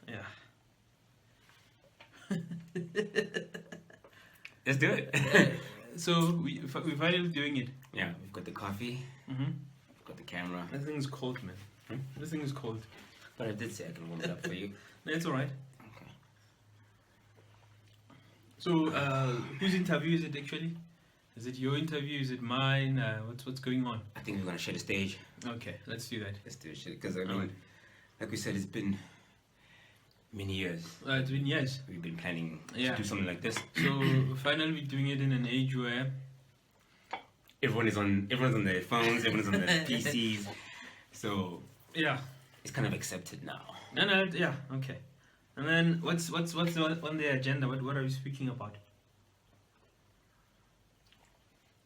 Yeah. Let's do it. So we finally doing it. Yeah, we've got the coffee. Mm-hmm. We've got the camera. This thing is cold, man. This thing is cold. But I did say I can warm it up for you. No, it's alright. Okay. So whose interview is it actually? Is it your interview? Is it mine? What's going on? I think we're gonna share the stage. Okay, let's do that. Let's do it, because I mean, Alright. like we said, it's been many years. It's been years. We've been planning Yeah. to do something like this. So finally we're doing it in an age where Everyone's on their phones, everyone's on their PCs, so yeah. it's kind of accepted now. No, yeah, okay. And then what's on the agenda? What are we speaking about?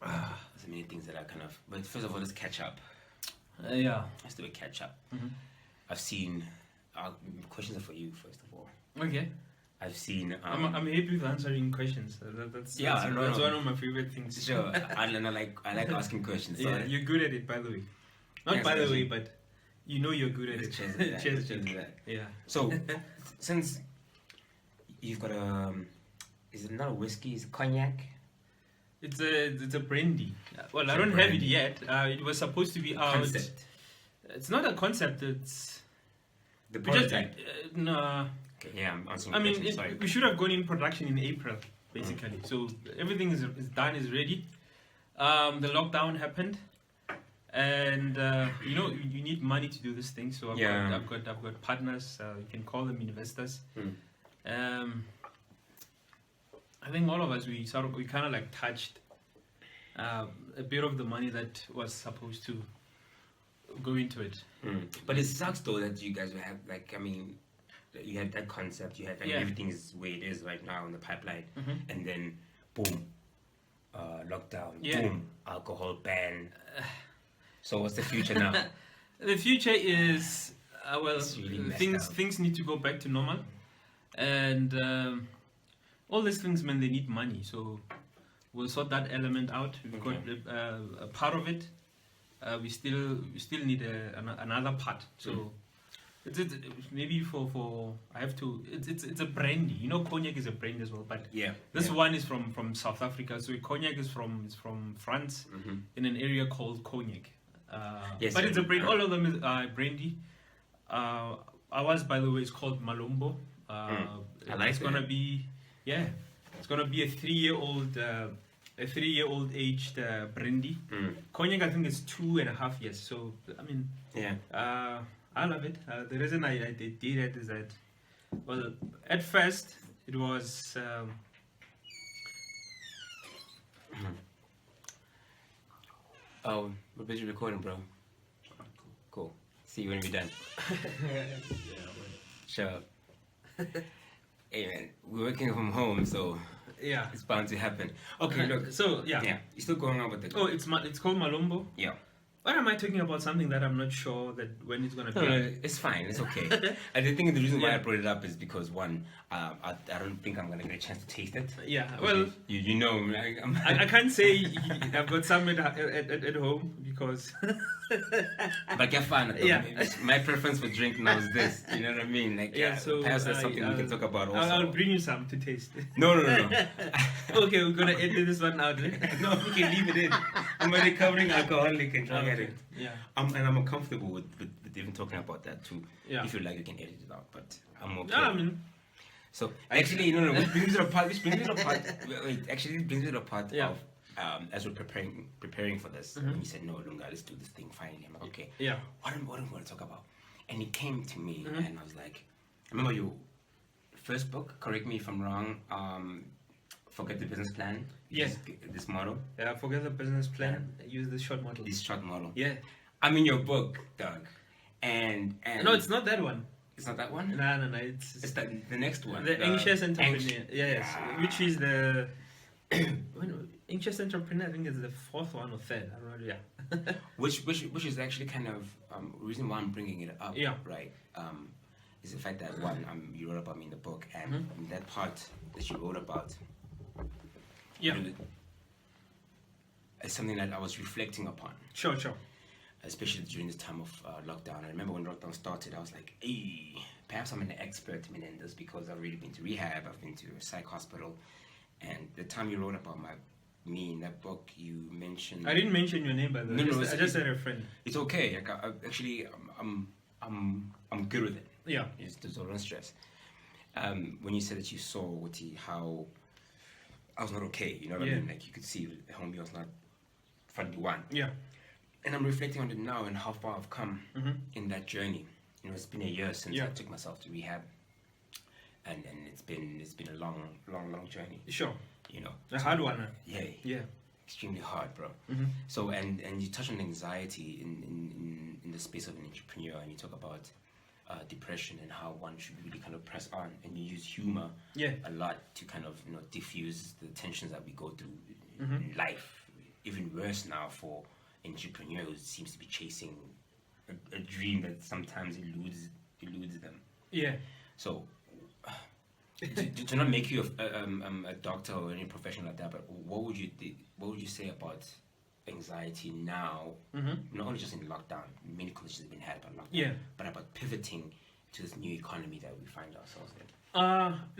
There's many things that are kind of. But first of all, let's catch up. Yeah. Let's do a catch up. Mm-hmm. I've seen. Questions are for you first of all. Okay. I've seen. I'm happy with answering questions. That's one of my favorite things. Sure, I like asking questions. So Yeah, you're good at it, by the way. Not Yes, by the thank way, you. but you know you're good at it. Cheers to that. Cheers. Cheers to that. Yeah. So, since you've got a, is it not a whiskey? It's a cognac. It's a brandy. Well, It's I a don't have it brandy. yet. It was supposed to be out. Concept. It's not a concept. It's The we just prototype. no. Okay, yeah, I'm answering. I mean, questions, sorry. we should have gone in production in April, basically. So everything is done, is ready. The lockdown happened, and you need money to do this thing. So I've got partners. You can call them investors. I think all of us we kind of like touched a bit of the money that was supposed to go into it. But it sucks though that you guys will have you had that concept, you had everything is where it is right now in the pipeline, and then boom, lockdown, boom, alcohol ban. So what's the future now? The future is It's really messed up. things need to go back to normal, and all these things, man, they need money. So we'll sort that element out. We've got a part of it. We still need another part. So it's maybe for I have to. It's a brandy. You know, cognac is a brand as well. But this one is from South Africa. So cognac is from France in an area called Cognac. Yes, but it's a brand. All of them is brandy. Ours, by the way, is called Malombo. I like it's gonna be it's gonna be a 3-year-old aged brandy. Cognac, I think, is 2.5 years. So I mean, I love it. The reason I did it is that, well, at first it was. Oh, we're busy recording, bro. Cool. See you when we're done. Sure. Hey man, we're working from home, so it's bound to happen. Okay, look. So you're still going on with the. Oh, it's called Malombo. Yeah. Why am I talking about something that I'm not sure that when it's gonna be? No, it's fine. It's okay. I think the reason why I brought it up is because one, I don't think I'm gonna get a chance to taste it. Yeah. Well, you know, I can't say I've got some at home because. But get fun. My preference for drink now is this. You know what I mean? Like, so perhaps that's something we can talk about also. I'll bring you some to taste. No. Okay, we're gonna edit this one out. No, we can leave it in. I'm already covering alcoholic and drug addict. Yeah. And I'm uncomfortable with even talking about that too. Yeah. If you like, you can edit it out. But I'm okay. Yeah, I mean. So actually, no. Which brings me to the part. Wait, actually, it brings me to the part of. As we're preparing for this, and he said, "No, Lunga, let's do this thing finally." I'm like, "Okay, what am I going to talk about?" And he came to me, and I was like, "Remember your first book? Correct me if I'm wrong. Forget the business plan. Yes, this model. Yeah, forget the business plan. Use this short model. This short model. Yeah, I'm in your book, Doug. And no, it's not that one. It's not that one. No. It's the next one. The anxious entrepreneur. Yes, which is the. Anxious entrepreneur, I think it's the fourth one or third. I don't know. Yeah. which is actually kind of reason why I'm bringing it up. Yeah. Right. Is the fact that one, you wrote about me in the book, and in that part that you wrote about. Yeah. It's something that I was reflecting upon. Sure. especially during this time of lockdown. I remember when lockdown started, I was like, hey, perhaps I'm an expert in this because I've really been to rehab, I've been to a psych hospital. And the time you wrote about me in that book, you mentioned... I didn't mention your name, by the way. No, I just said a friend. It's okay. Like, I'm good with it. Yeah. There's no stress. When you said that you saw how I was not okay, you know what I mean? Like, you could see the homie was not friendly one. Yeah. And I'm reflecting on it now and how far I've come in that journey. You know, it's been a year since I took myself to rehab, and it's been a long journey. Sure. You know, a hard one. Yeah. Extremely hard, bro. So and you touch on anxiety in the space of an entrepreneur, and you talk about depression and how one should really kind of press on, and you use humor a lot to kind of diffuse the tensions that we go through in life. Even worse now for entrepreneurs, seems to be chasing a dream that sometimes eludes them. Yeah. So to not make you a doctor or any professional like that, but what would you say about anxiety now? Not only just in lockdown, many conversations have been had about lockdown, but about pivoting to this new economy that we find ourselves in.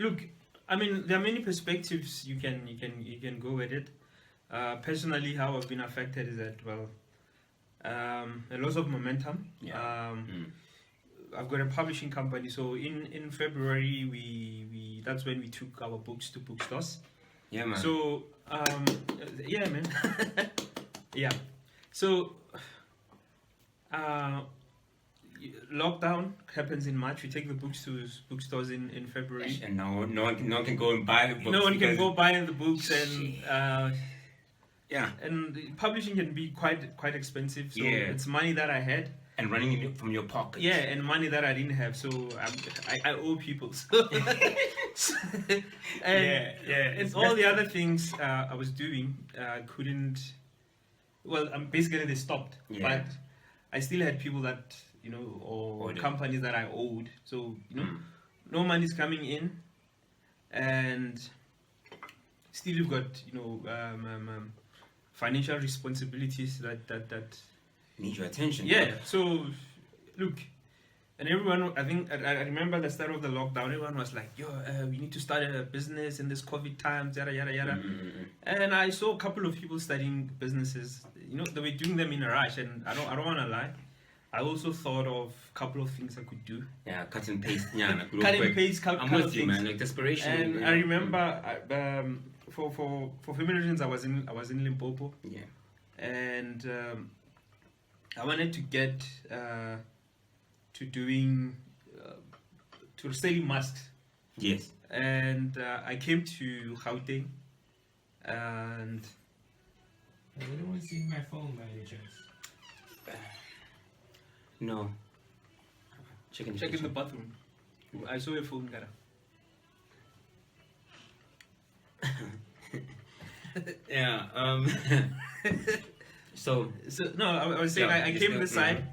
Look, I mean, there are many perspectives you can go with it. Personally, how I've been affected is that, well, a loss of momentum. I've got a publishing company, so in February we that's when we took our books to bookstores. Yeah, man. So yeah, man. Yeah. So lockdown happens in March. We take the books to bookstores in February. And no one can go and buy the books. No one can go buy the books, and yeah. And publishing can be quite expensive. So it's money that I had. And running it from your pocket. Yeah, and money that I didn't have, so I owe people. So and all the other things I was doing, couldn't. Well, basically they stopped, but I still had people that or companies that I owed. So no money's coming in, and still you've got financial responsibilities that need your attention. Yeah. So, look, and everyone, I think, I remember the start of the lockdown, everyone was like, yo, we need to start a business in this COVID times, yada, yada, yada. And I saw a couple of people starting businesses, they were doing them in a rush, and I don't want to lie. I also thought of a couple of things I could do. Yeah, cut and paste. Yeah, like cut and paste, I'm with you, man. Like desperation. And I remember, for family reasons, I was in Limpopo. Yeah. And I wanted to get to doing to selling masks. Yes. And I came to Gauteng, and has anyone seen my phone by any chance? No. Check in the bathroom. I saw your phone, Gara. Yeah. So no, I was saying I came this side,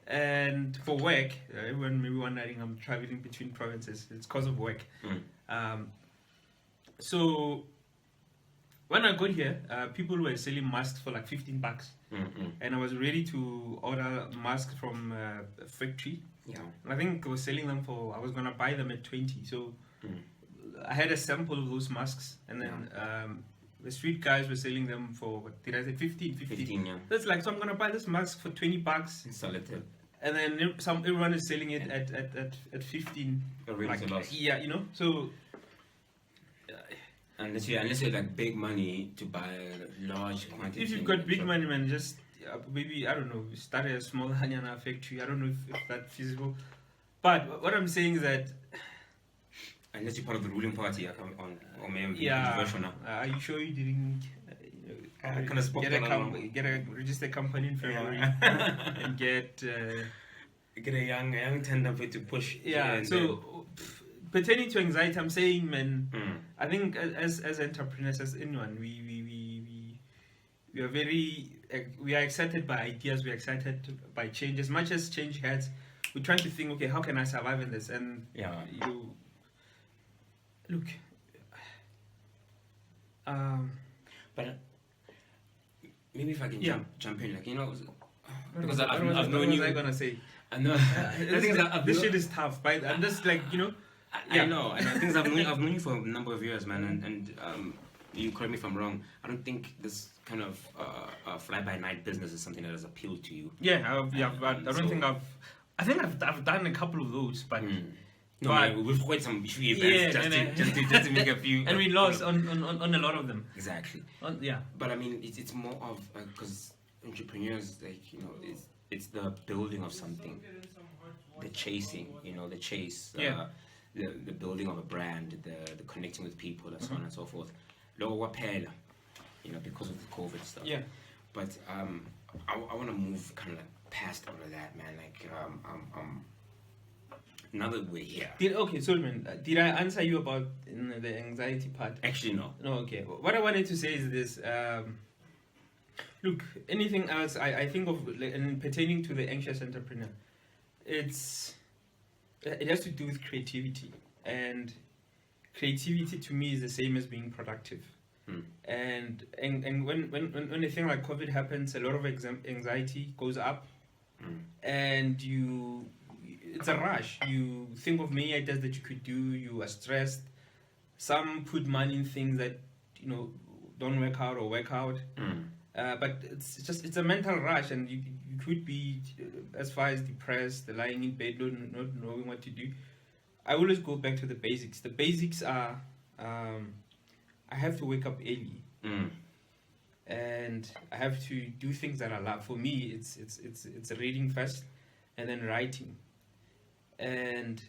and for work, everyone maybe wondering I'm traveling between provinces. It's because of work. So when I got here, people were selling masks for like $15, and I was ready to order masks from a factory. Yeah, and I think I was selling them I was gonna buy them at 20. So I had a sample of those masks, and then the street guys were selling them for, what did I say, 15? 15, yeah. That's like, so I'm gonna buy this mask for $20. And sell it. And then everyone is selling it at 15. Like, yeah, so. Unless you like big money to buy a large quantity. If you've got big money, man, just maybe, I don't know, start a small Hanyana factory. I don't know if that's feasible. But what I'm saying is that. Unless you're part of the ruling party, or maybe yeah. Are you sure you didn't get a registered company in February and get a young tender to push? Yeah. So pertaining to anxiety, I'm saying, man, I think as entrepreneurs, as anyone, we are we are excited by ideas. We are excited by change. As much as change has, we're trying to think, okay, how can I survive in this? And look, but maybe if I can jump in, like Because I've what known you. was I gonna say? I know. This shit is tough, but I'm just like, you know. I know. Things I've known you for a number of years, man, and you correct me if I'm wrong. I don't think this kind of fly-by-night business is something that has appealed to you. Yeah, I think I've done a couple of those, but. No, man, we've quite some few events just to make a few. And we lost on a lot of them. Exactly. Yeah. But I mean, it's more of because entrepreneurs, like, you know, it's the building of something, the chasing, you know, the chase, the building of a brand, the connecting with people, and so on and so forth. Logo waphela, you know, because of the COVID stuff. Yeah. But I want to move kind of like past all of that, man. Like now that we're here. Solomon, did I answer you about the anxiety part? Actually, no. No, okay. What I wanted to say is this. Look, anything else I think of pertaining to the anxious entrepreneur, it has to do with creativity. And creativity to me is the same as being productive. And when a thing like COVID happens, a lot of anxiety goes up. And it's a rush. You think of many ideas that you could do. You are stressed. Some put money in things that, you know, don't work out or work out. But it's a mental rush, and you could be as far as depressed, lying in bed, not knowing what to do. I always go back to the basics. The basics are I have to wake up early, and I have to do things that I love. For me, it's reading first, and then writing. And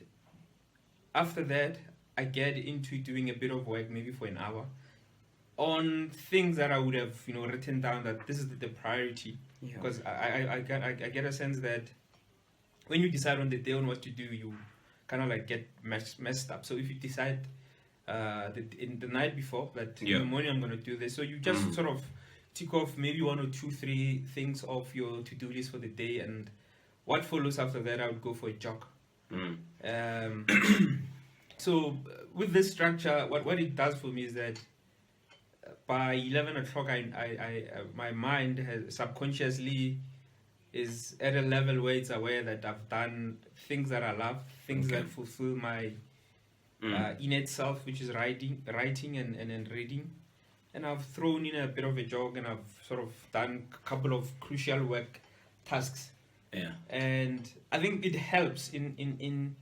after that, I get into doing a bit of work, maybe for an hour, on things that I would have, you know, written down that this is the priority. Because I get a sense that when you decide on the day on what to do, you kind of like get messed up. So if you decide in the night before that in the morning I'm going to do this, so you just sort of tick off maybe 1 or 2, 3 things off your to-do list for the day, and what follows after that, I would go for a jog. So with this structure, what it does for me is that by 11 o'clock, I my mind has subconsciously is at a level where it's aware that I've done things that I love, things that fulfill my innate self, which is writing and reading. And I've thrown in a bit of a jog, and I've sort of done a couple of crucial work tasks. And I think it helps in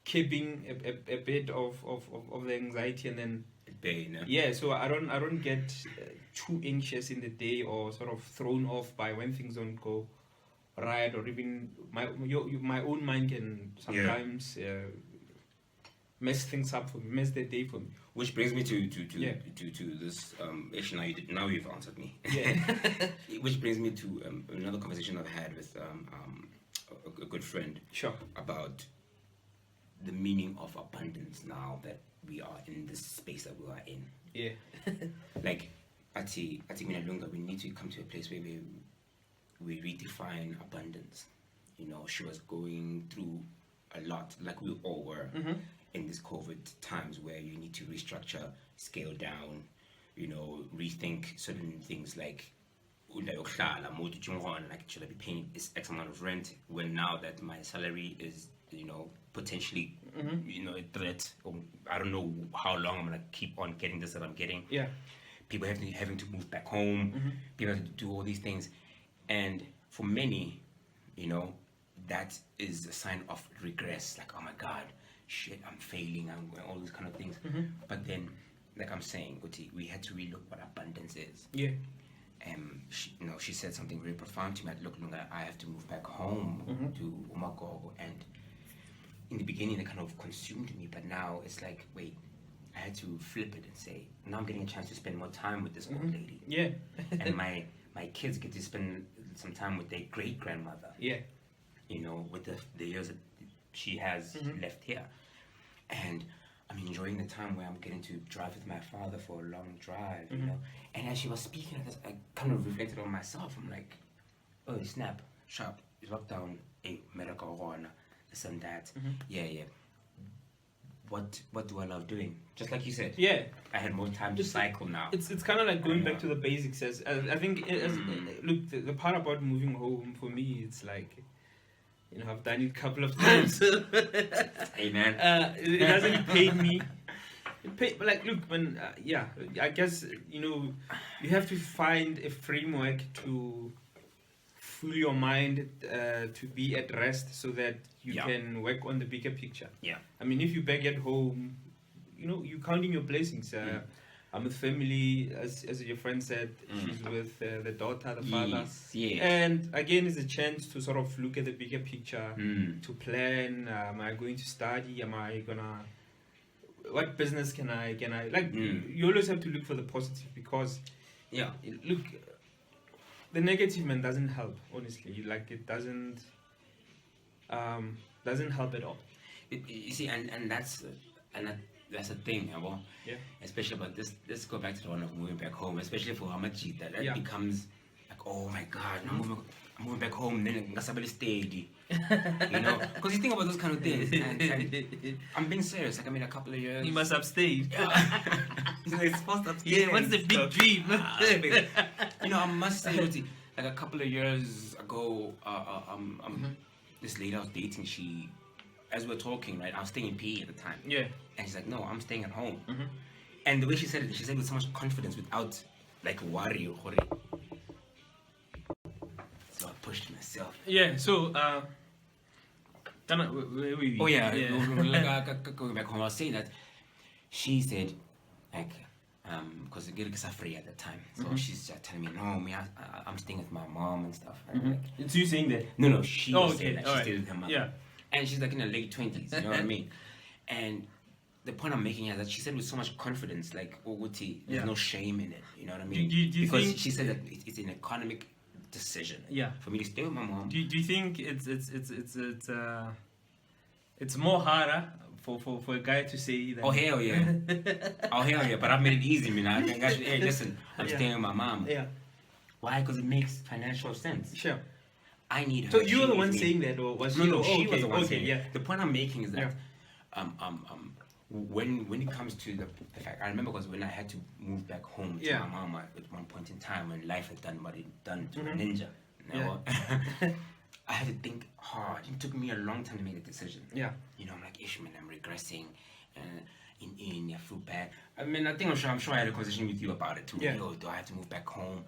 keeping a bit of the anxiety, and then so I don't get too anxious in the day, or sort of thrown off by when things don't go right, or even my own mind can sometimes mess things up for me, mess the day for me. Which brings me to this actually now you've answered me. Which brings me to another conversation I've had with a good friend about the meaning of abundance now that we are in this space that we are in. Like Ati Lunga, we need to come to a place where we redefine abundance. You know, she was going through a lot, like we all were, in this COVID times, where you need to restructure, scale down, you know, rethink certain things like should I be paying this X amount of rent when now that my salary is, you know, potentially, you know, a threat, or I don't know how long I'm gonna keep on getting this that I'm getting. People having to move back home, people have to do all these things, and for many, you know, that is a sign of regress. Like, oh my God, shit, I'm failing, I'm all these kind of things. But then, like I'm saying, Uti, we had to relook what abundance is. She said something very profound to me. Look, Lunga, I have to move back home to Umagogo, and in the beginning, it kind of consumed me, but now it's like, wait, I had to flip it and say, now I'm getting a chance to spend more time with this old lady. And my kids get to spend some time with their great grandmother. You know, with the years that she has left here. And I'm enjoying the time where I'm getting to drive with my father for a long drive, you know. And as she was speaking of this, I kind of reflected on myself. I'm like, oh, snap, sharp, lockdown, medical this and that. what do I love doing? Just like you said. Yeah. I had more time to cycle now. It's kind of like going back to the basics. I think, look, the part about moving home for me, it's like, you know, I've done it a couple of times. Hey man. It doesn't pay me. Like, look, when I guess, you know, you have to find a framework to fill your mind to be at rest so that you can work on the bigger picture. Yeah. I mean, if you're back at home, you know, you're counting your blessings. I'm with family, as your friend said, she's with the daughter, the father. Yes. And again, it's a chance to sort of look at the bigger picture, to plan. Am I going to study? Am I gonna... What business can I like? You always have to look for the positive, because look, the negative, man, doesn't help, honestly. Like, it doesn't help at all. You see, and that's the thing, well, especially about this. Let's go back to the one of moving back home, especially for Hamachi, that becomes like, oh my God, I'm moving back home, then I'm steady. You know, because you think about those kind of things, and I'm being serious. Like, I mean, a couple of years. You must have stayed. It's supposed to upstay. Yeah, what's the big dream? You know, I must say, like a couple of years ago, this lady I was dating, she, as we were talking, right, I was staying in PE at the time. Yeah. And she's like, no, I'm staying at home. And the way she said it with so much confidence, without like worry or worry. So I pushed myself. Yeah, so, where we? Oh yeah, going back home, I was saying that she said, like, because the girl is free at the time, so she's just telling me, no, I'm staying with my mom and stuff. Like, It's you saying that? no, she was okay. saying that she stayed with her mom. Yeah. And she's like in her late 20s, you know what I mean? And the point I'm making is that she said with so much confidence, like, there's no shame in it, you know what I mean? Do you because think... she said that it's an economic decision for me to stay with my mom. Do you think it's more harder for a guy to say that? Oh hell yeah. Oh hell yeah, but I've made it easy, man. I think hey, listen, I'm staying with my mom. Yeah. Why? Because it makes financial sense. Sure. I need her. So you were the one saying that, or was she? No, she was the one saying it. The point I'm making is that when it comes to the fact, I remember, because when I had to move back home to my mom at one point in time, when life had done what it done to a ninja, I had to think hard. It took me a long time to make a decision. Yeah. You know, I'm like, Ishman, I'm regressing. I feel bad. I mean, I'm sure I had a conversation with you about it too. Yeah. Yo, do I have to move back home?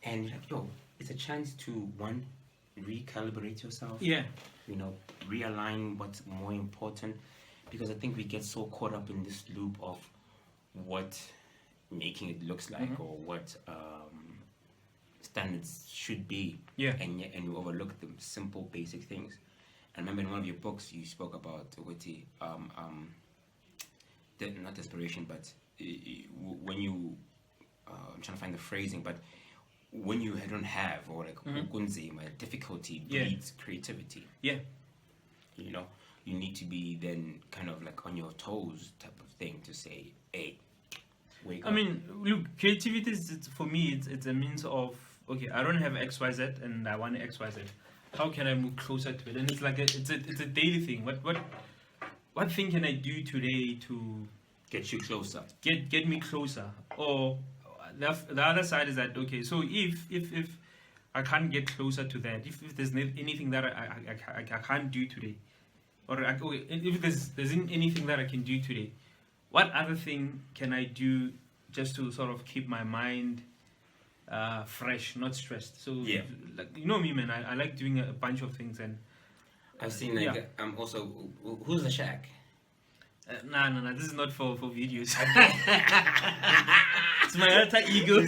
And you're like, yo, it's a chance to, one, recalibrate yourself. Yeah. You know, realign what's more important. Because I think we get so caught up in this loop of what making it looks like, or what standards should be. Yeah. And we overlook the simple, basic things. I remember in one of your books you spoke about not desperation, but when you I'm trying to find the phrasing, but when you don't have, or like difficulty breeds creativity. Yeah. You know, you need to be then kind of like on your toes type of thing to say, hey, wake up. I mean, look, creativity is, for me, it's a means of, okay, I don't have XYZ and I want XYZ. How can I move closer to it? And it's like it's a daily thing. What thing can I do today to get you closer? Get me closer. Or the other side is that, okay, so if I can't get closer to that, if there's anything that I can't do today, or if there's anything that I can do today, what other thing can I do just to sort of keep my mind fresh, not stressed? So, like, you know me, man, I like doing a bunch of things. And I've seen, like, also, who's the Shack? No, this is not for videos. It's my alter ego.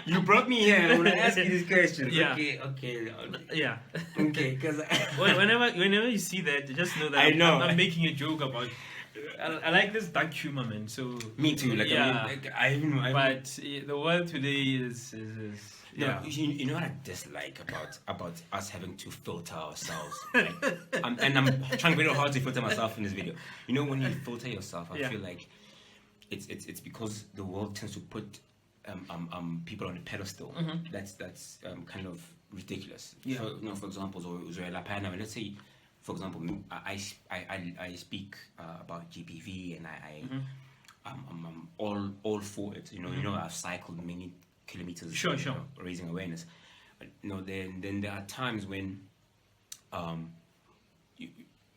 You brought me here. I want to ask you this question. Yeah. Okay. Yeah. Okay, because whenever you see that, just know that I'm making a joke about. I like this dark humor, man. So me too. Like, yeah. I mean, but the world today is yeah. You know what I dislike about us having to filter ourselves, right? I'm trying very hard to filter myself in this video. You know, when you filter yourself, I feel like it's because the world tends to put people on a pedestal. That's kind of ridiculous. Yeah. So, you know, for example, Zoe Lapana, let's say for example, I speak about GBV, and I'm all for it. You know, I've cycled many kilometers. Sure. Raising awareness. But, then there are times when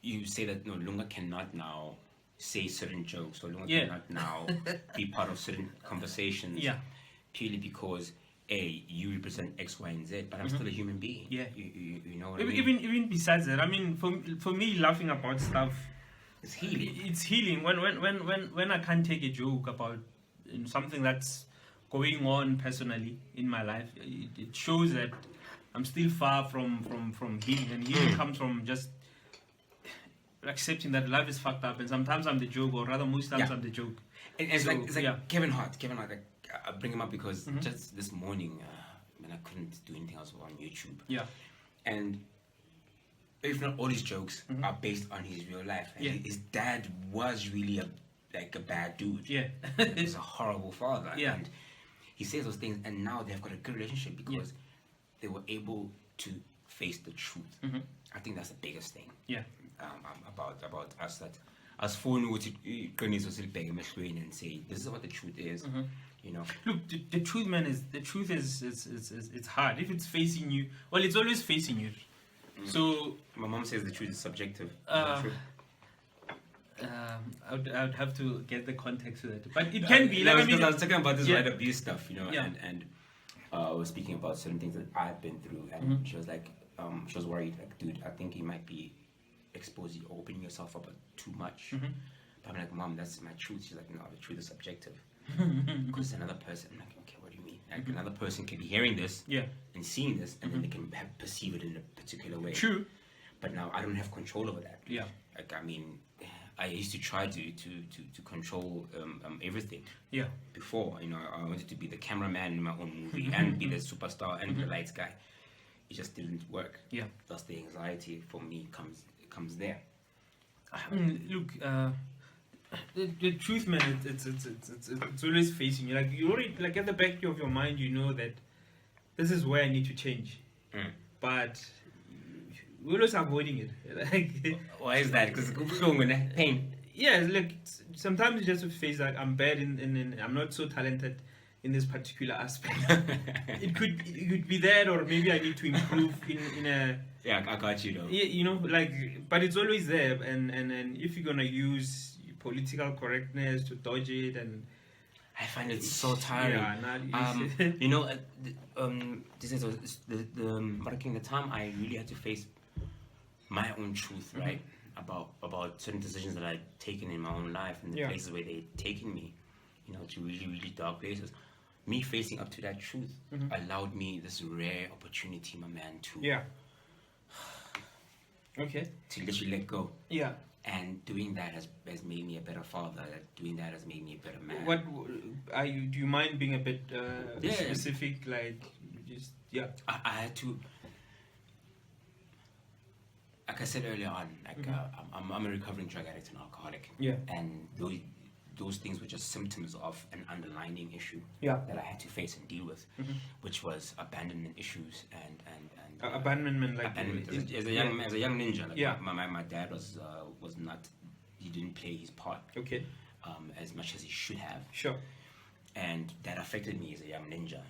you say that Lunga cannot now say certain jokes, or Lunga cannot now be part of certain conversations. Yeah. Purely because you represent X, Y, and Z, but I'm still a human being. Yeah. You know what I mean? Even besides that, I mean, for me, laughing about stuff, it's healing. It's healing. When I can't take a joke about something that's going on personally in my life, it shows that I'm still far from healing, and healing comes from just accepting that life is fucked up, and sometimes I'm the joke, or rather most times I'm the joke. And it's like Kevin Hart. I bring him up because just this morning, when I couldn't do anything else on YouTube. Yeah. And if not all his jokes are based on his real life. And his dad was really a bad dude. Yeah. He was a horrible father. Yeah. And he says those things, and now they've got a good relationship because they were able to face the truth. I think that's the biggest thing. Yeah. About us, that as phone and say, this is what the truth is. You know. Look, the truth, man, is it's hard. If it's facing you, well, it's always facing you. So my mom says the truth is subjective. I would have to get the context of that, but it can be. I was talking about this right abuse stuff, Yeah. and I was speaking about certain things that I've been through, and she was like, she was worried, like, dude, I think you might be exposing or opening yourself up too much. But I'm like, Mom, that's my truth. She's like, no, the truth is subjective. Because another person, I'm like, okay, what do you mean? Like, another person can be hearing this and seeing this, and then they can perceive it in a particular way. True. But now I don't have control over that. Yeah. Like, I mean, I used to try to control everything. Yeah. Before, I wanted to be the cameraman in my own movie and be the superstar and be the lights guy. It just didn't work. Yeah. Thus, the anxiety for me comes there. Look, the truth, man, it's always facing you. Like, you already, like, at the back of your mind, you know that this is where I need to change. But we're always avoiding it. Like, why is that? Because it's pain. Yeah, like, sometimes you just face that I'm bad in I'm not so talented in this particular aspect. it could be that, or maybe I need to improve in a. Yeah, I got you though. Yeah, like, but it's always there, and if you're gonna use political correctness to dodge it, and I find it so tiring. Yeah, this is the time I really had to face my own truth, right? About certain decisions that I'd taken in my own life and the places where they'd taken me, to really, really dark places. Me facing up to that truth allowed me this rare opportunity, my man, to to literally let go. Yeah. And doing that has made me a better father. Doing that has made me a better man. What are you? Do you mind being a bit specific? Like, just I had to. Like I said earlier on, like I'm a recovering drug addict and alcoholic. Yeah. And those things were just symptoms of an underlying issue that I had to face and deal with, which was abandonment issues and abandonment, like as a young ninja. Like my dad was not, he didn't play his part as much as he should have. Sure. And that affected me as a young ninja,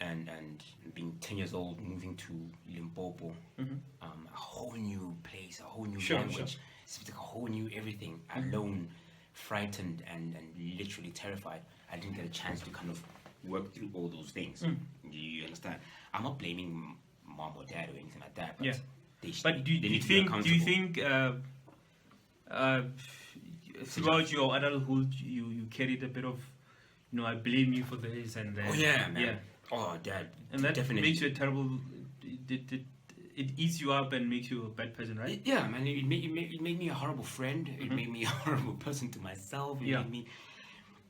and being 10 years old, moving to Limpopo, a whole new place, a whole new language, it's like a whole new everything, alone, frightened and literally terrified. I didn't get a chance to kind of work through all those things. You understand? I'm not blaming mom or dad or anything like that, but do you think throughout your adulthood you carried a bit of, I blame you for this and that? Oh yeah, man. Yeah. Oh, dad. And that definitely makes you a terrible. It eats you up and makes you a bad person, right? Yeah, man. It made me a horrible friend. It made me a horrible person to myself. It made me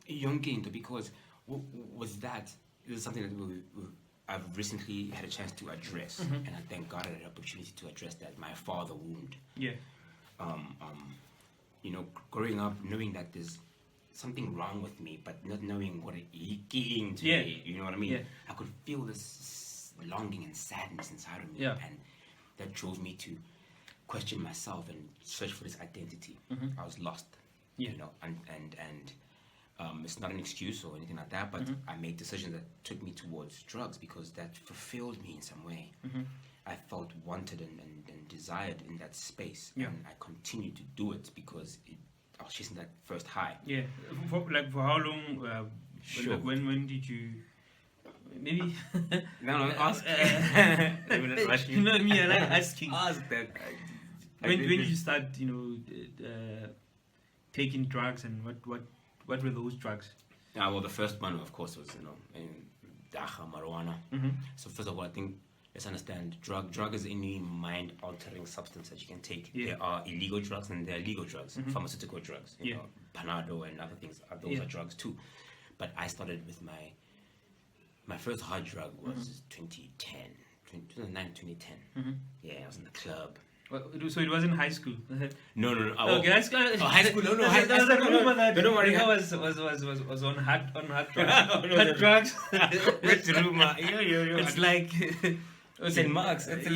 yonking, because was that? This is something that I've recently had a chance to address, and I thank God I had an opportunity to address that. My father wound. Yeah. Growing up, knowing that there's something wrong with me, but not knowing what it is to me. You know what I mean? Yeah. I could feel this longing and sadness inside of me, Yeah. and that drove me to question myself and search for this identity. I was lost, you know, and it's not an excuse or anything like that, but I made decisions that took me towards drugs because that fulfilled me in some way. I felt wanted and desired in that space, and I continued to do it because I was chasing that first high. Yeah, for how long? Sure. When did you? Maybe. No, ask. Let me not rush you. You know what I mean? I like asking. Ask that. When did you start? You know, taking drugs, and what were those drugs? Well, the first one, of course, was marijuana. So first of all, I think let's understand drug is any mind-altering substance that you can take. There are illegal drugs and there are legal drugs, pharmaceutical drugs. You know, Panado and other things. Those are drugs too. But I started with my first hard drug was 2009, 2010. Yeah, I was in the club. So it wasn't high school. No. Okay, that's good. High school. No. There's a rumor that don't worry. Was on hard drugs. Hard drugs. Which rumor? Yo. It's like St. Mark's. There's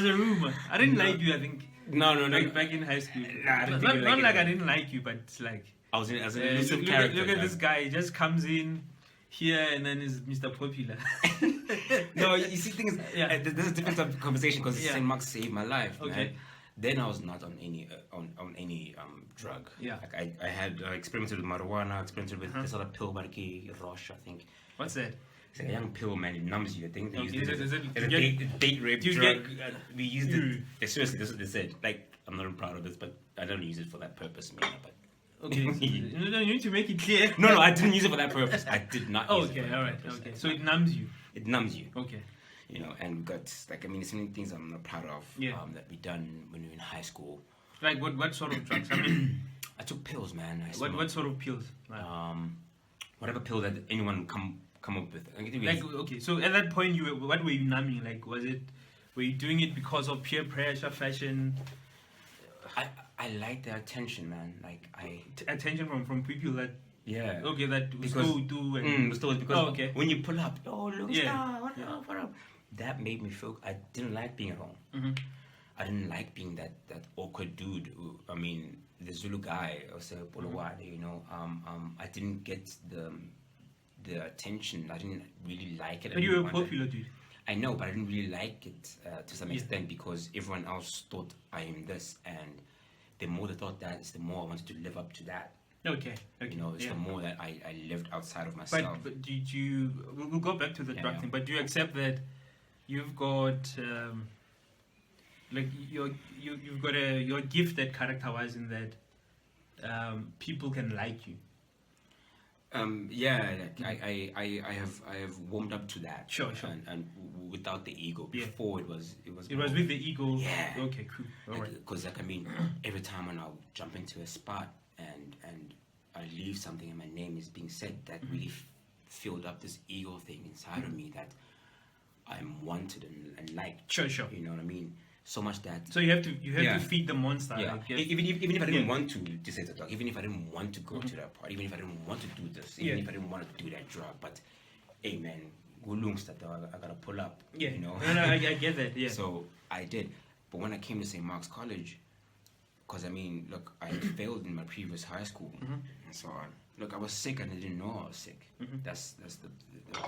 a rumor. I didn't like you. I think. No. Like back in high school. Nah, I didn't not like I didn't like you, but it's like I was an elusive character. Look at this guy. He just comes in here and then is Mr. Popular. No, you see things. There's a different type of conversation because St. Mark's saved my life. Okay. Man. Then I was not on any drug. Yeah. Like I had experimented with marijuana, experimented with this other pill, Bariki Roche, I think. What's that? It's like a young pill, man. It numbs you. I think they used it Is as it a date rape drug. We used it. Seriously, this is what they said. Like, I'm not proud of this, but I don't use it for that purpose, man. But okay, you need to make it clear. No, I didn't use it for that purpose. I did not use it for that alright, purpose. okay. So it numbs you. It numbs you. Okay. You know, and we got, like, I mean, there's so many things I'm not proud of that we done when we were in high school. Like what sort of drugs? I mean, I took pills, man. What sort of pills? Like, whatever pill that anyone come up with. Like, okay, so at that point, what were you numbing? Like, were you doing it because of peer pressure, fashion? I like the attention, man. Like attention from people that that that still do because when you pull up, what up? That made me feel I didn't like being at home. I didn't like being that awkward dude. I mean, the Zulu guy, or say Polowade, you know. I didn't get the attention. I didn't really like it. But you were a popular dude. I know, but I didn't really like it to some extent because everyone else thought I am this, and the more they thought that, it's the more I wanted to live up to that. Okay. You know, it's the more that I lived outside of myself. But did you? We'll go back to the drug thing. But do you accept that you've got like you've got your gift that character-wise in that people can like you? I have warmed up to that. Sure. And without the ego. Before it was with the ego. Yeah. Okay, cool. All right. Because I mean, every time when I'll jump into a spot and I leave something and my name is being said, that really filled up this ego thing inside of me that I'm wanted and liked. Sure. You know what I mean? So much that. So you have to feed the monster. Yeah. Like, even if I didn't want to say the dog, even if I didn't want to go to that party, even if I didn't want to do this, even if I didn't want to do that drug, but hey man, I gotta pull up. Yeah. You know. No, I get that. Yeah. So I did, but when I came to St. Mark's College, because I mean, look, I had failed in my previous high school, and so on. Look, I was sick and I didn't know I was sick. That's the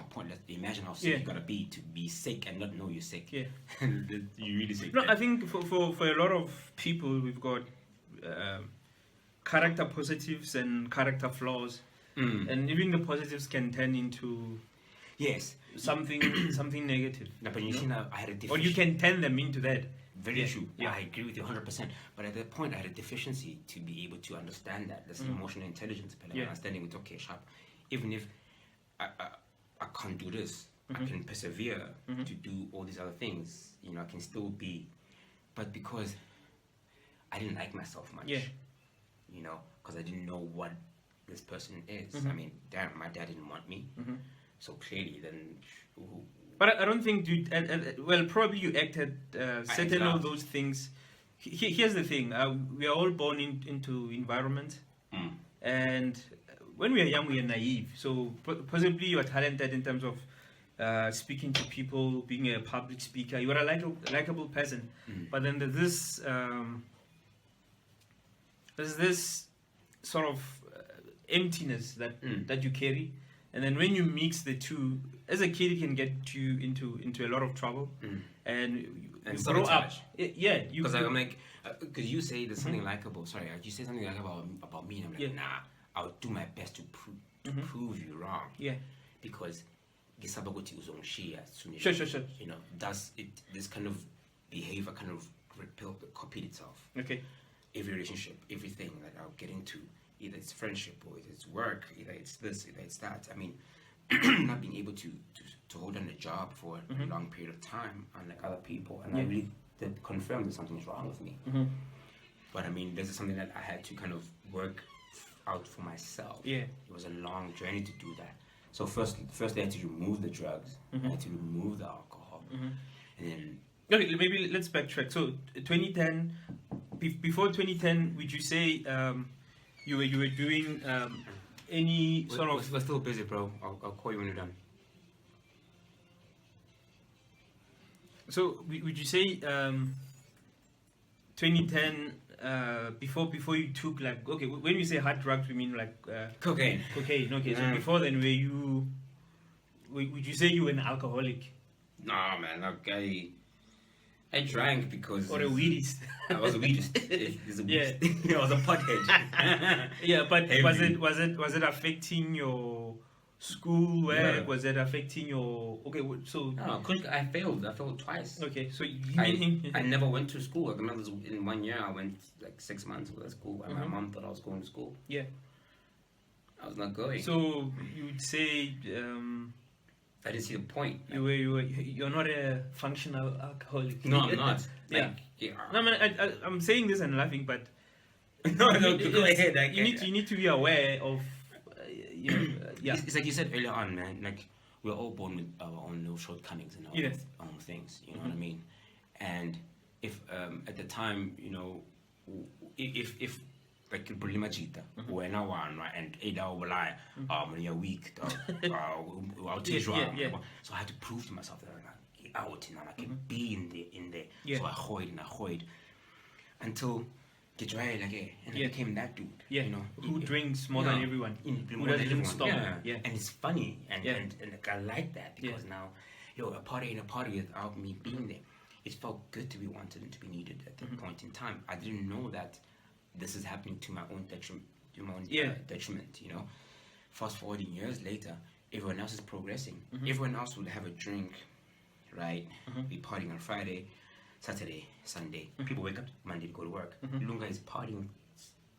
point. Imagine how sick you gotta be to be sick and not know you're sick. Yeah, you're really sick. No, I think for a lot of people, we've got character positives and character flaws, and even the positives can turn into something negative. No, but you see now, I had a deficiency. Or you can turn them into that. Very true. Yeah, I agree with you 100%. But at that point, I had a deficiency to be able to understand that. That's emotional intelligence, understanding with sharp. Even if I can't do this, I can persevere to do all these other things. You know, I can still be. But because I didn't like myself much, you know, because I didn't know what this person is. I mean, my dad didn't want me, so clearly then. But I don't think, dude. Well, probably you acted certain of those things. Here's the thing: we are all born into environment, and when we are young, we are naive. So possibly you are talented in terms of speaking to people, being a public speaker. You are a likable person, but then there's this sort of emptiness that you carry, and then when you mix the two, as a kid, it can get you into a lot of trouble, and you grow up. Yeah, because I'm like, because you say there's something likable. Sorry, you say something likable about me, and I'm like, nah, I'll do my best to prove you wrong. Yeah, because sure. You know, this kind of behavior kind of copied itself. Okay. Every relationship, everything that I'll get into, either it's friendship or it's work, either it's this, either it's that. I mean, not being able to hold on a job for a long period of time, unlike other people, and I really confirmed that something's wrong with me. But I mean, this is something that I had to kind of work out for myself. Yeah, it was a long journey to do that. So first I had to remove the drugs, I had to remove the alcohol, and then. Okay, maybe let's backtrack. So 2010, before 2010, would you say you were doing any sort of? We're still busy, bro. I'll call you when you're done. So would you say 2010 before you took, like, okay, when we say hard drugs, we mean like cocaine. Okay, so before then, would you say you were an alcoholic? Nah, man. Okay. I drank because... Or a weedist. I was a weedist. I was a pothead. Yeah, but was it affecting your school work? Yeah. Was it affecting your... Okay, so... No, I failed. I failed twice. Okay, so... I never went to school. I remember in 1 year, I went like 6 months to school. And my mom thought I was going to school. Yeah. I was not going. So, you would say... I didn't see the point. You're not a functional alcoholic. No, I'm not. Yeah. No, I mean, I'm saying this and laughing, but no, go ahead. You need to be aware of, yeah. It's like you said earlier on, man. Like, we're all born with our own little shortcomings and our own things. You know what I mean? And if at the time, you know, if like Bulimajita, when I won, and 8 hour lie, when you're weak, I'll teach you. So I had to prove to myself that I'm out and I can be in there. So I hoid until get right again, and I became that dude. Yeah, you know, who drinks more than everyone. Who doesn't stop. Yeah, and it's funny, and I like that because now, a party without me being there, it felt good to be wanted and to be needed at that point in time. I didn't know that this is happening to my own detriment, you know. Fast forwarding years later, everyone else is progressing. Everyone else will have a drink, right? Be partying on Friday, Saturday, Sunday. People wake up Monday to go to work. Lunga is partying.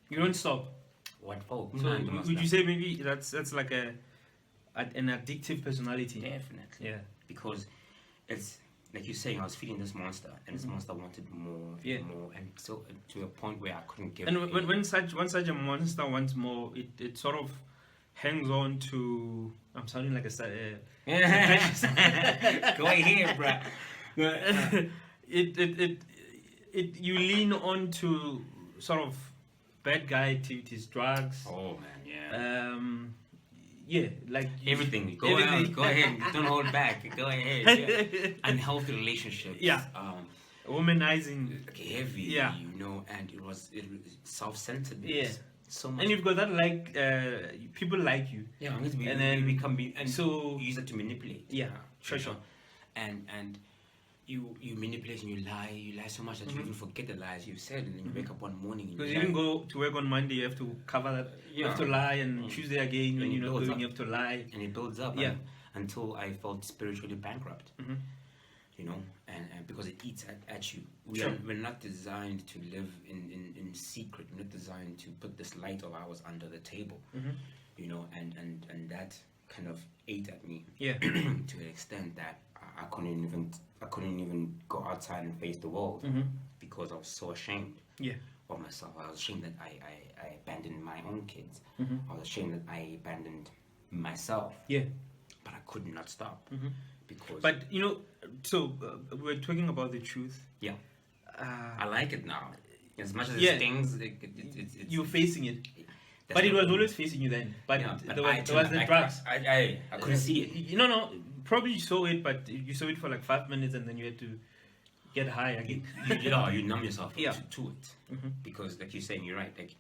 You don't stop. What for? So would you say maybe that's like an addictive personality? Definitely. Yeah. Because it's like you're saying, I was feeding this monster, and this monster wanted more, more, and so to a point where I couldn't give. And when such a monster wants more, it sort of hangs on to. I'm sounding like a. Go ahead, bro. You lean on to sort of bad guy activities, drugs. Oh man, yeah, like everything. Go ahead. Don't hold back. Go ahead. Yeah. Unhealthy relationships. Yeah. Womanizing. Heavy. Yeah. You know, and it was self-centeredness. Yeah. So much. And you've got that, like, people like you. Yeah. And then so you use it to manipulate. Yeah. Sure. And you manipulate and you lie so much that you even forget the lies you've said, and then you wake up one morning. Because you even go to work on Monday, you have to cover that. You have to lie, and Tuesday again when you're not going, you have to lie. And it builds up until I felt spiritually bankrupt. You know, and because it eats at you. We're not designed to live in secret. We're not designed to put this light of ours under the table. You know, and that kind of ate at me to an extent that I couldn't even go outside and face the world because I was so ashamed of myself. I was ashamed that I abandoned my own kids. I was ashamed that I abandoned myself. Yeah, but I could not stop because. But you know, so we're talking about the truth. Yeah, I like it now. As much as it stings, it's you're facing it. But it was always facing you then. But there was the drugs. I couldn't see it. No, probably you saw it, but you saw it for like 5 minutes and then you had to get high again. You numb yourself to it. Because like you're saying, you're right. Like,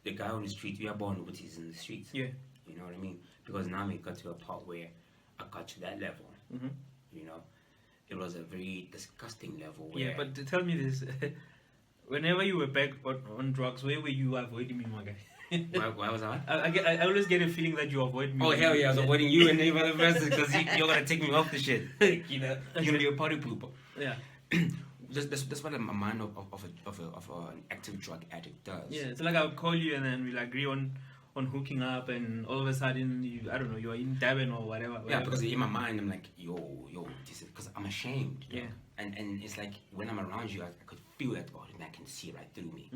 the guy on the street, we are born with he's in the streets. Yeah. You know what I mean? Because now we got to a part where I got to that level. You know? It was a very disgusting level. Where yeah, but tell me this. Whenever you were back on drugs, where were you avoiding me, my guy? Why was I? I always get a feeling that you avoid me. Oh, hell yeah, I was avoiding you and the other person because you're going to take me off the shit. You know? You're going to be a party pooper. Yeah. That's what a mind of an active drug addict does. Yeah, it's like I'll call you and then we'll agree on hooking up, and all of a sudden you're in Devon or whatever. Yeah, because in my mind I'm like, yo, this is because I'm ashamed. Yeah. And it's like when I'm around you, I could feel that body and I can see right through me.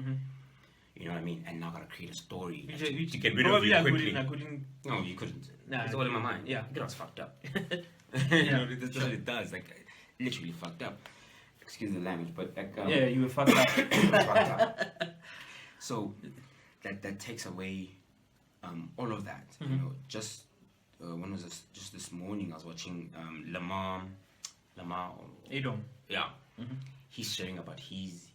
You know what I mean? And now I gotta create a story to get rid of you quickly. I couldn't. No, you couldn't. Nah, it's all in my mind. Yeah, it was fucked up. You know, that's what it does. Like literally fucked up. Excuse the language, but like yeah, you were fucked up. Fucked up. So that takes away all of that. You know, just when was this? Just this morning, I was watching Lamar. Edom. Yeah. He's sharing about his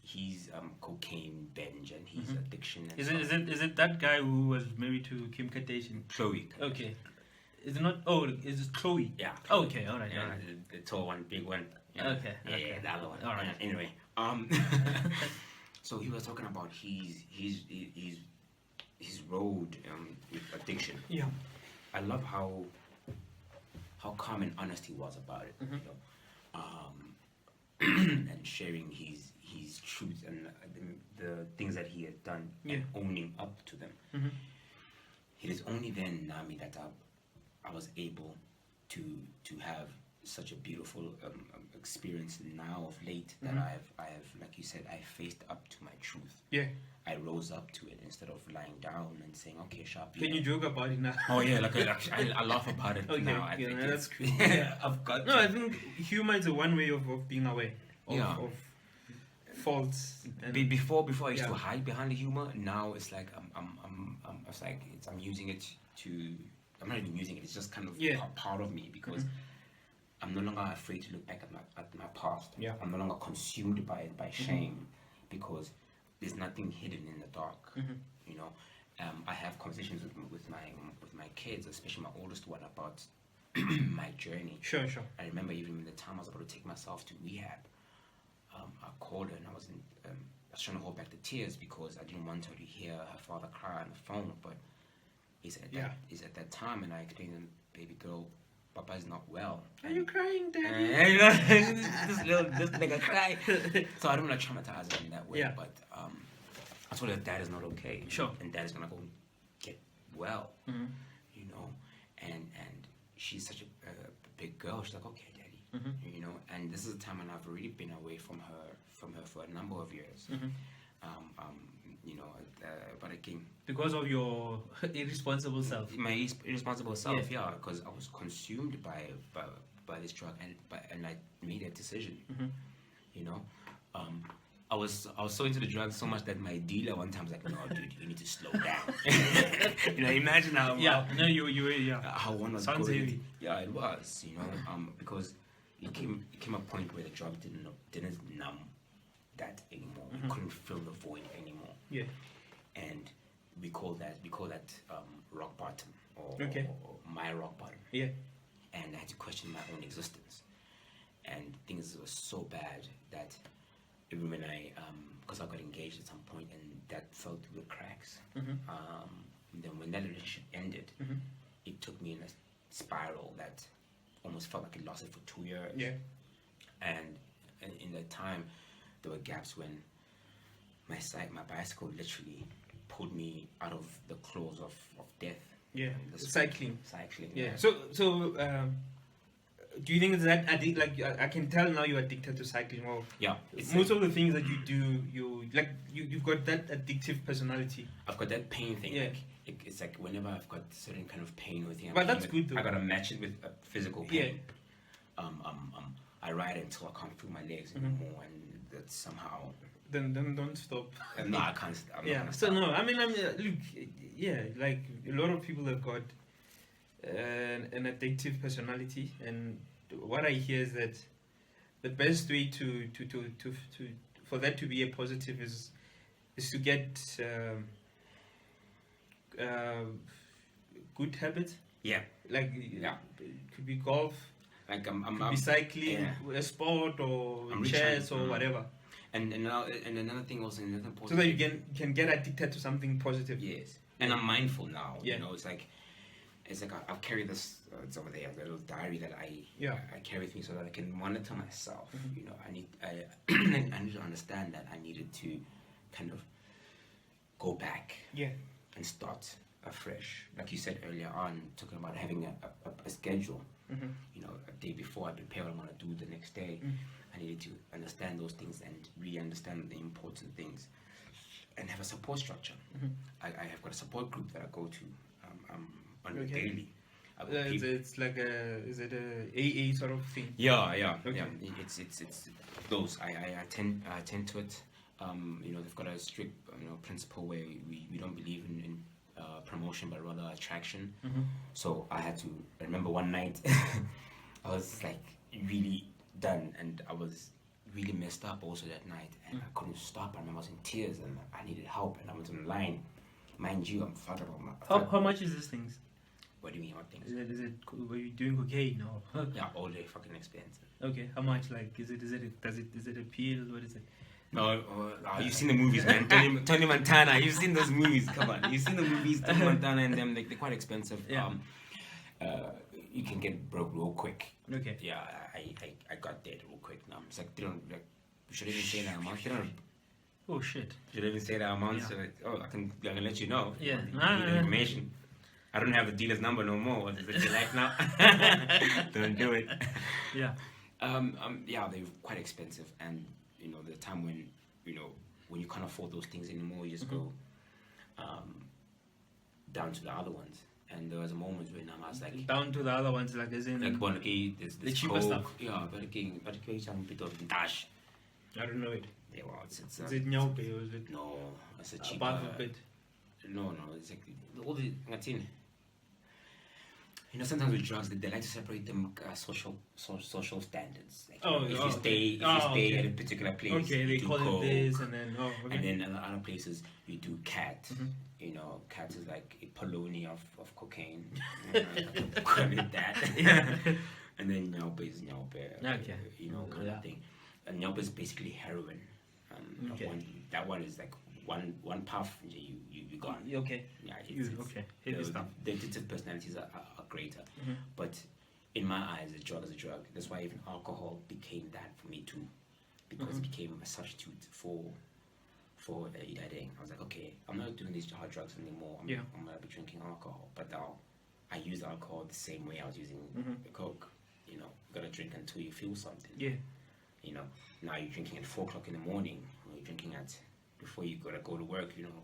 cocaine binge and his addiction. And is it that guy who was married to Kim Kardashian? Chloe. Okay. Is it not? Oh, is it Chloe? Yeah. Oh, okay. All right. Yeah, all right. The tall one, big one. Yeah. Okay. Yeah, the other one. All right. Anyway, so he was talking about his road with addiction. Yeah. I love how calm and honest he was about it. You know? And sharing his truth and the things that he had done and owning up to them. It is only then, Nami, that I was able to have such a beautiful experience now of late that I have, like you said, I faced up to my truth. Yeah. I rose up to it instead of lying down and saying, okay, sharp. Can you joke about it now? Oh yeah, like I laugh about it now. I think that's cool. I've got. No, I think humor is one way of being aware of faults. Before I used to hide behind the humor. Now it's like I'm using it to. I'm not even using it. It's just kind of part of me because I'm no longer afraid to look back at my past. Yeah. I'm no longer consumed by shame because there's nothing hidden in the dark. You know, I have conversations with my kids, especially my oldest one, about my journey. Sure. I remember even when the time I was about to take myself to rehab, I called her and I was trying to hold back the tears because I didn't want her to hear her father cry on the phone. But it's at that time, and I explained to him, baby girl, Papa is not well. Are you crying, Daddy? this nigga cry. So I don't want to traumatize her in that way. Yeah. But I told her Dad is not okay. Sure. And Dad is gonna go get well. You know, and she's such a big girl. She's like, okay, Daddy. You know, and this is a time when I've already been away from her for a number of years. You know, but again, because of your irresponsible self. My irresponsible self, because I was consumed by this drug, and I made a decision. You know, I was so into the drugs so much that my dealer one time was like, "No, dude, you need to slow down." You know, imagine how how one was sounds going. heavy. Yeah, it was. You know, because it came a point where the drug didn't numb that anymore. We couldn't fill the void anymore. Yeah. And we call that rock bottom or my rock bottom. Yeah. And I had to question my own existence. And things were so bad that even when because I got engaged at some point and that fell through the cracks. Then when that relationship ended, it took me in a spiral that almost felt like it lasted for 2 years. Yeah. And in that time, there were gaps when my bicycle literally pulled me out of the claws of death. Yeah. Cycling. Yeah. So do you think it's that like I can tell now you're addicted to cycling? Or most of the things that you do, you've got that addictive personality. I've got that pain thing. Yeah. Like, it's like whenever I've got certain kind of pain with it, but that's good though. I gotta match it with a physical pain. Yeah. I ride until I can't feel my legs anymore, and that somehow Then don't stop. No, I can't. I'm not gonna So stop. no, I mean, look, yeah, like a lot of people have got an addictive personality, and what I hear is that the best way to for that to be a positive is to get good habits. Yeah. Like Yeah. it could be golf, Like could be cycling, a sport, or chess, or whatever. And another thing also, another positive. So that you can get addicted to something positive. Yes. And I'm mindful now. Yeah. You know, it's like I've carried this. It's over there, a little diary that I carry with me so that I can monitor myself. You know, I need to understand that I needed to kind of go back. Yeah. And start afresh. Like you said earlier on, talking about having a schedule. You know, a day before I prepare what I'm gonna do the next day. I needed to understand those things and really understand the important things, and have a support structure. I have got a support group that I go to on a daily. It's like is it a AA sort of thing? Yeah. Okay. Yeah. It's those. I attend to it. You know, they've got a strict principle where we don't believe in promotion but rather attraction. So I had to remember one night I was like really done, and I was really messed up also that night, and I couldn't stop. I remember I was in tears and I needed help, and I was online. Mind you, I'm fucked up. How much is this things? What do you mean, what things? Is it were you doing cocaine or? Yeah, all day fucking expensive. Okay, how much? Like, is it a pill? What is it? No, you've seen the movies, man. Tony Montana, you've seen those movies. Come on, you've seen the movies. Tony Montana and them, like, they're quite expensive. Yeah. You can get broke real quick. Okay. Yeah, I got dead real quick. Now it's like they don't like. You should even say that amount. They don't. Oh shit. Should even say that amount. Yeah. So like, I can let you know. Yeah. You need information. I don't have the dealer's number no more. What is it your life now? Don't do it. Yeah. Yeah, they're quite expensive, and you know the time when when you can't afford those things anymore, you just go down to the other ones. And there was a moment when I was like down to the other ones, like as in like okay, there's the cheaper stuff. Yeah, but some bit of dash. I don't know it. Yeah, well, it's is it nyaupe or is it no, it's a cheaper. Above a bit. No, it's like all the you know, sometimes with drugs, they like to separate them social standards. Like, if you stay at a particular place, they call coke, it this, and then and then in other places you do cat. You know, cat is like a polony of cocaine. Call it that. Yeah. And then nyaupe is nyaupe. Okay. You know, kind of thing. And nyaupe is basically heroin. That one is like one puff, you gone. Okay. Yeah, Heavy stuff. The addictive personalities are greater, but in my eyes, a drug is a drug. That's why even alcohol became that for me too, because it became a substitute for Idadeng. I was like, okay, I'm not doing these hard drugs anymore. I'm gonna be drinking alcohol, but I use alcohol the same way I was using the coke. You know, you gotta drink until you feel something. Yeah. You know, now you're drinking at 4 o'clock in the morning, or you're drinking before you gotta go to work. You know,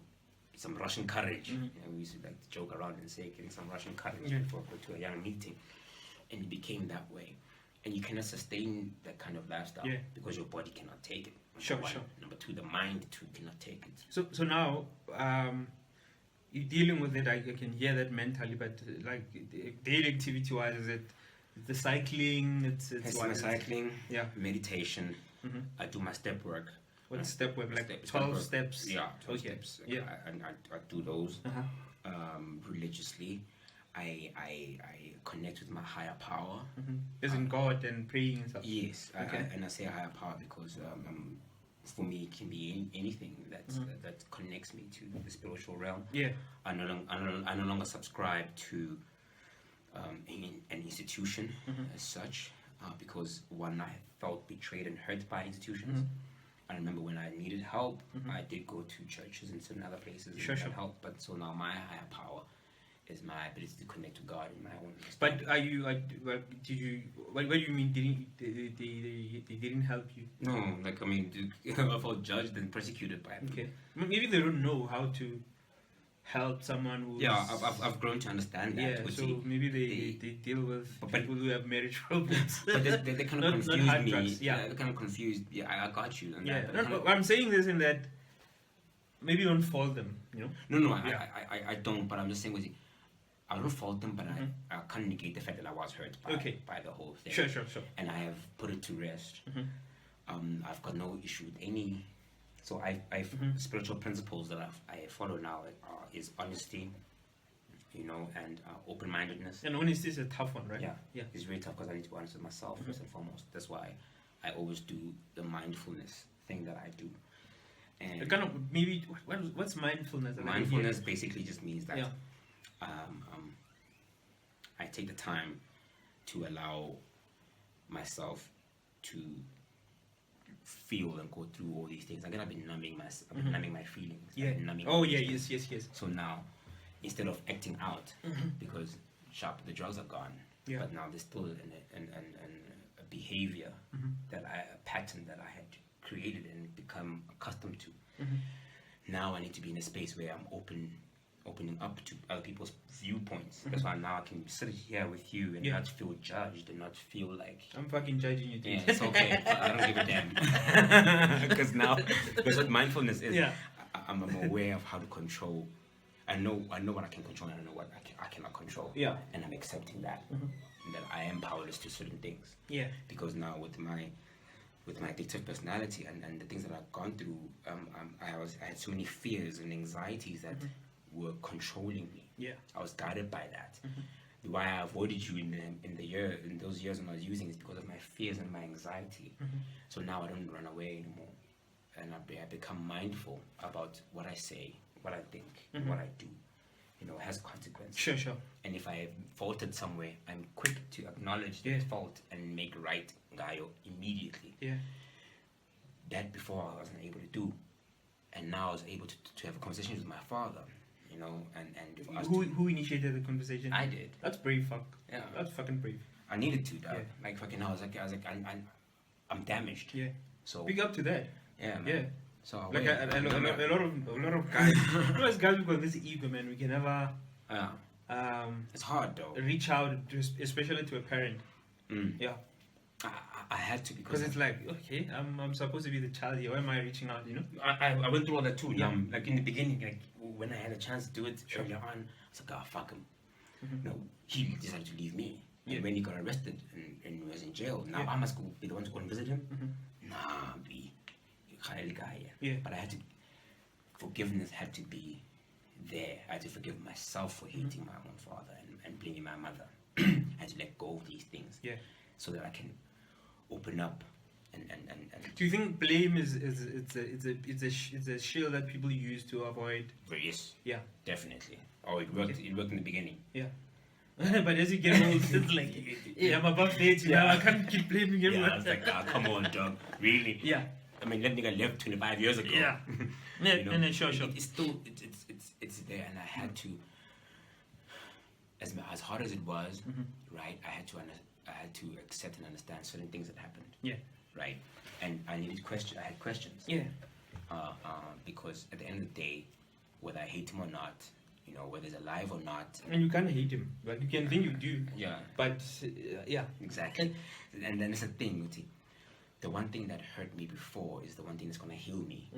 some Russian courage. You know, we used to like joke around and say getting some Russian courage before I go to a young meeting, and it became that way. And you cannot sustain that kind of lifestyle because your body cannot take it. Sure. Number two, the mind too cannot take it. So now, you're dealing with it. I can hear that mentally, but like daily activity-wise, is it the cycling? It's my cycling. Yeah. Meditation. I do my step work. What's step work? Like 12 steps? Yeah, 12 steps. Yeah. I do those religiously. I connect with my higher power. As in God and praying and stuff? Yes. Okay. And I say higher power because for me it can be anything that connects me to the spiritual realm. Yeah. I no longer subscribe to an institution as such because one, I felt betrayed and hurt by institutions. I remember when I needed help, I did go to churches and certain other places and get help. But so now my higher power is my ability to connect to God in my own. But are you? What do you mean? They didn't help you? No, like I mean, I felt judged and persecuted by them. Okay, maybe they don't know how help someone who I've grown to understand that. Yeah, so maybe they deal with people who have marriage problems. But they kind of confused me. Drugs. Yeah, they're kind of confused. Yeah, I got you. And yeah, that, I'm saying this in that maybe you don't fault them, you know. No, I don't. But I'm just saying with you, I don't fault them, but I can't negate the fact that I was hurt by the whole thing. Sure. And I have put it to rest. I've got no issue with any. So I've spiritual principles that I follow now is honesty, you know, and open-mindedness. And honesty is a tough one, right? Yeah. It's very tough because I need to be honest with myself first and foremost. That's why I always do the mindfulness thing that I do. And kind of maybe what's mindfulness? Mindfulness basically just means that I take the time to allow myself to feel and go through all these things. I'm gonna be numbing my feelings. Yeah. Yes. So now, instead of acting out, because the drugs are gone, but now there's still a behavior a pattern that I had created and become accustomed to. Now I need to be in a space where I'm opening up to other people's viewpoints. That's why now I can sit here with you and not feel judged and not feel like I'm fucking judging you, dude. Yeah, it's okay. I don't give a damn. Because that's what mindfulness is. Yeah. I'm aware of how to control. I know what I can control and I know what I cannot control. Yeah. And I'm accepting that. And that I am powerless to certain things. Yeah. Because now with my addictive personality and the things that I've gone through, I had so many fears and anxieties that were controlling me. Yeah. I was guided by that. Why I avoided you in those years when I was using is because of my fears and my anxiety. So now I don't run away anymore, and I become mindful about what I say, what I think, what I do. You know, it has consequences. Sure. And if I have faulted somewhere, I'm quick to acknowledge that fault and make right, Gaio, immediately. Yeah. That before I wasn't able to do, and now I was able to have a conversation with my father. You know, and who initiated the conversation? I did. That's brave, fuck. Yeah, that's fucking brave. I needed to, dog. Yeah. Like fucking, I was like, I'm damaged. Yeah. So big up to that. Yeah, man. Yeah. So like a lot of guys, guys we've got this ego, man. We can never. It's hard though. Reach out, especially to a parent. Yeah. I had to because it's like, okay, I'm supposed to be the child here. Why am I reaching out? You know. I went through all that too. Yeah. Like in the beginning, like when I had a chance to do it earlier on, I was like, oh fuck him. No, he decided to leave me. And when he got arrested and was in jail, now I must be the one to go and visit him. Nah, be guy. Yeah. But forgiveness had to be there. I had to forgive myself for hating my own father and blaming my mother. I had to let go of these things. Yeah. So that I can open up and do you think blame is a shield that people use to avoid? Yes. Yeah. Definitely. Oh, it worked. It worked in the beginning. Yeah. But as you get old, it's like, I'm above 30 now. I can't keep blaming everyone. Yeah, I was like, come on, dog. Really? Yeah. I mean, that nigga left 25 years ago. Yeah. You know? And then sure. It's still it's there, and I had to, as hard as it was, right? I had to accept and understand certain things that happened. Yeah. Right. And I had questions. Yeah. Because at the end of the day, whether I hate him or not, you know, whether he's alive or not. And you can't hate him, but you can think you do. Yeah. But yeah. Exactly. And then it's a thing, Uti. The one thing that hurt me before is the one thing that's gonna heal me.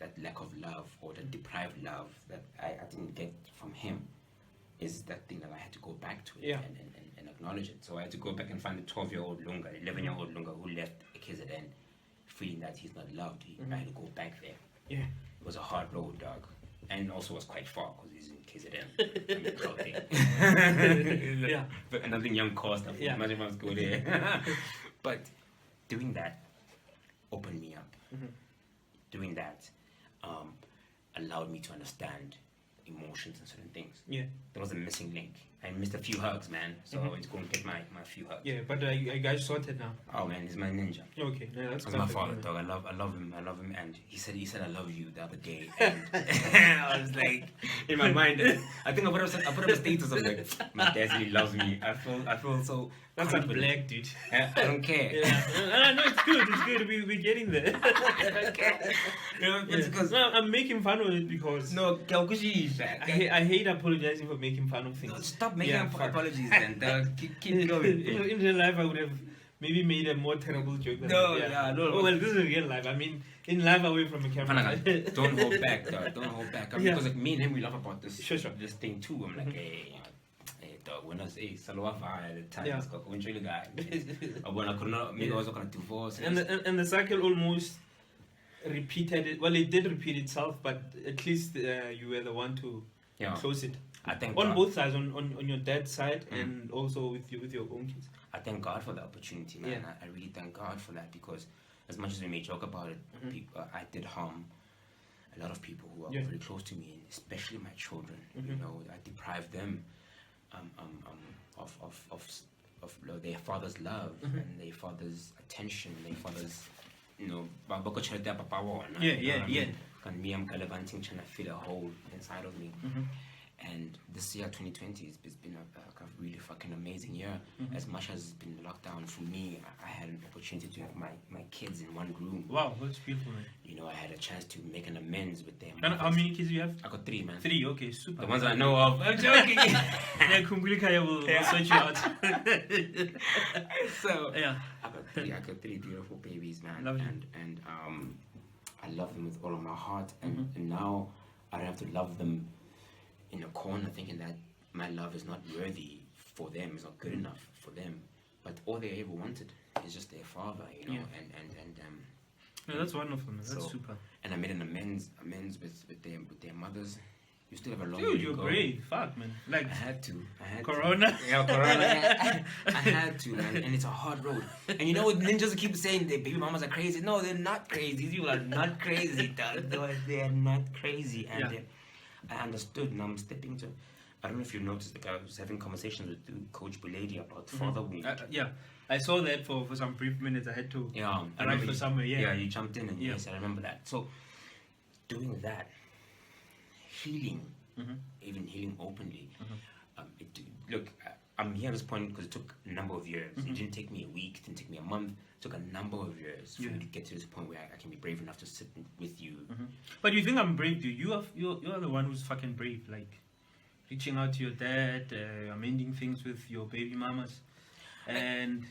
That lack of love or that deprived love that I didn't get from him is that thing that I had to go back to it and acknowledge it. So I had to go back and find the 12-year-old Lunga, 11-year-old Lunga who left KZN feeling that he's not loved. I had to go back there. Yeah. It was a hard road, dog. And also was quite far because he's in KZN. Yeah. But another young cost. Imagine if I was go there. But doing that opened me up. Doing that allowed me to understand emotions and certain things. Yeah. There was a missing link. I missed a few hugs, man. So I went to go and get my few hugs. Yeah, but you guys sorted now. Oh man, he's my ninja. Okay, no, that's my father, dog. I love him, and he said I love you the other day, and I was like, in my mind, I think I put up a status of like, my dad really loves me. I feel so That's a black, dude. I don't care. No, it's good. It's good. We're getting there. I don't care. Because I'm making fun of it because I hate apologizing for making fun of things. No, stop making apologies then. Keep going. In real life, I would have maybe made a more terrible joke than no. Oh, well, this is real life. I mean, in life away from the camera. Don't hold back, though. Don't hold back. Because like, me and him, we laugh about this. Sure. This thing too. I'm like, hey, dog. When I say Saloafa at the time, it's got one really guy. When I could not, maybe I was going to divorce. And the cycle almost repeated it. Well, it did repeat itself, but at least you were the one to close it. I think on both sides, on your dad's side and also with your own kids. I thank God for the opportunity, man. I really thank God for that because as much as we may joke about it, I did harm a lot of people who are very close to me, and especially my children. You know, I deprived them of their father's love and their father's attention, their father's, you know, and me, I'm gallivanting, trying to fill a hole inside of me. And this year, 2020, it's been a really fucking amazing year. As much as it's been locked down for me, I had an opportunity to have my kids in one room. Wow, that's beautiful, man. You know, I had a chance to make an amends with them. And how many kids do you have? I got 3, man. 3, okay, super. The ones I know of. I'm joking. Kumbulikaya will search you out. So, I got 3 beautiful babies, man. Lovely. And I love them with all of my heart. And now I don't have to love them in a corner thinking that my love is not worthy for them, it's not good enough for them. But all they ever wanted is just their father, you know, and that's wonderful, man. That's super. And I made an amends with their mothers. You still have a long way to go. Dude, you're brave. Fuck, man. Like I had to. Corona. Yeah, Corona. I had to, man. And it's a hard road. And you know what ninjas keep saying? Their baby mamas are crazy. No, they're not crazy. These people are not crazy, dog. They are not crazy. And I understood, and I'm stepping to. I don't know if you noticed, like I was having conversations with Coach Bulady about father wound. I saw that for some brief minutes. I had to arrive for somewhere. Yeah, you jumped in, and yes, I remember that. So, doing that, healing, even healing openly. Look, I'm here at this point because it took a number of years. It didn't take me a week. It didn't take me a month. It took a number of years for me to get to this point where I can be brave enough to sit with you. But you think I'm brave, dude? You're the one who's fucking brave. Like reaching out to your dad, amending things with your baby mamas, and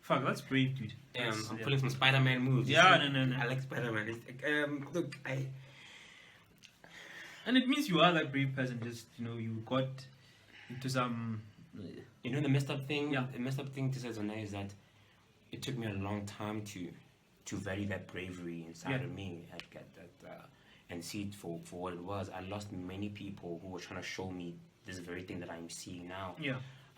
that's brave, dude. I'm pulling some Spider-Man moves. No. I like Spider-Man. Look, And it means you are that brave person. Just you got into some. The messed up thing. The messed up thing to say is that it took me a long time to value that bravery inside of me, and see it for what it was. I lost many people who were trying to show me this very thing that I'm seeing now.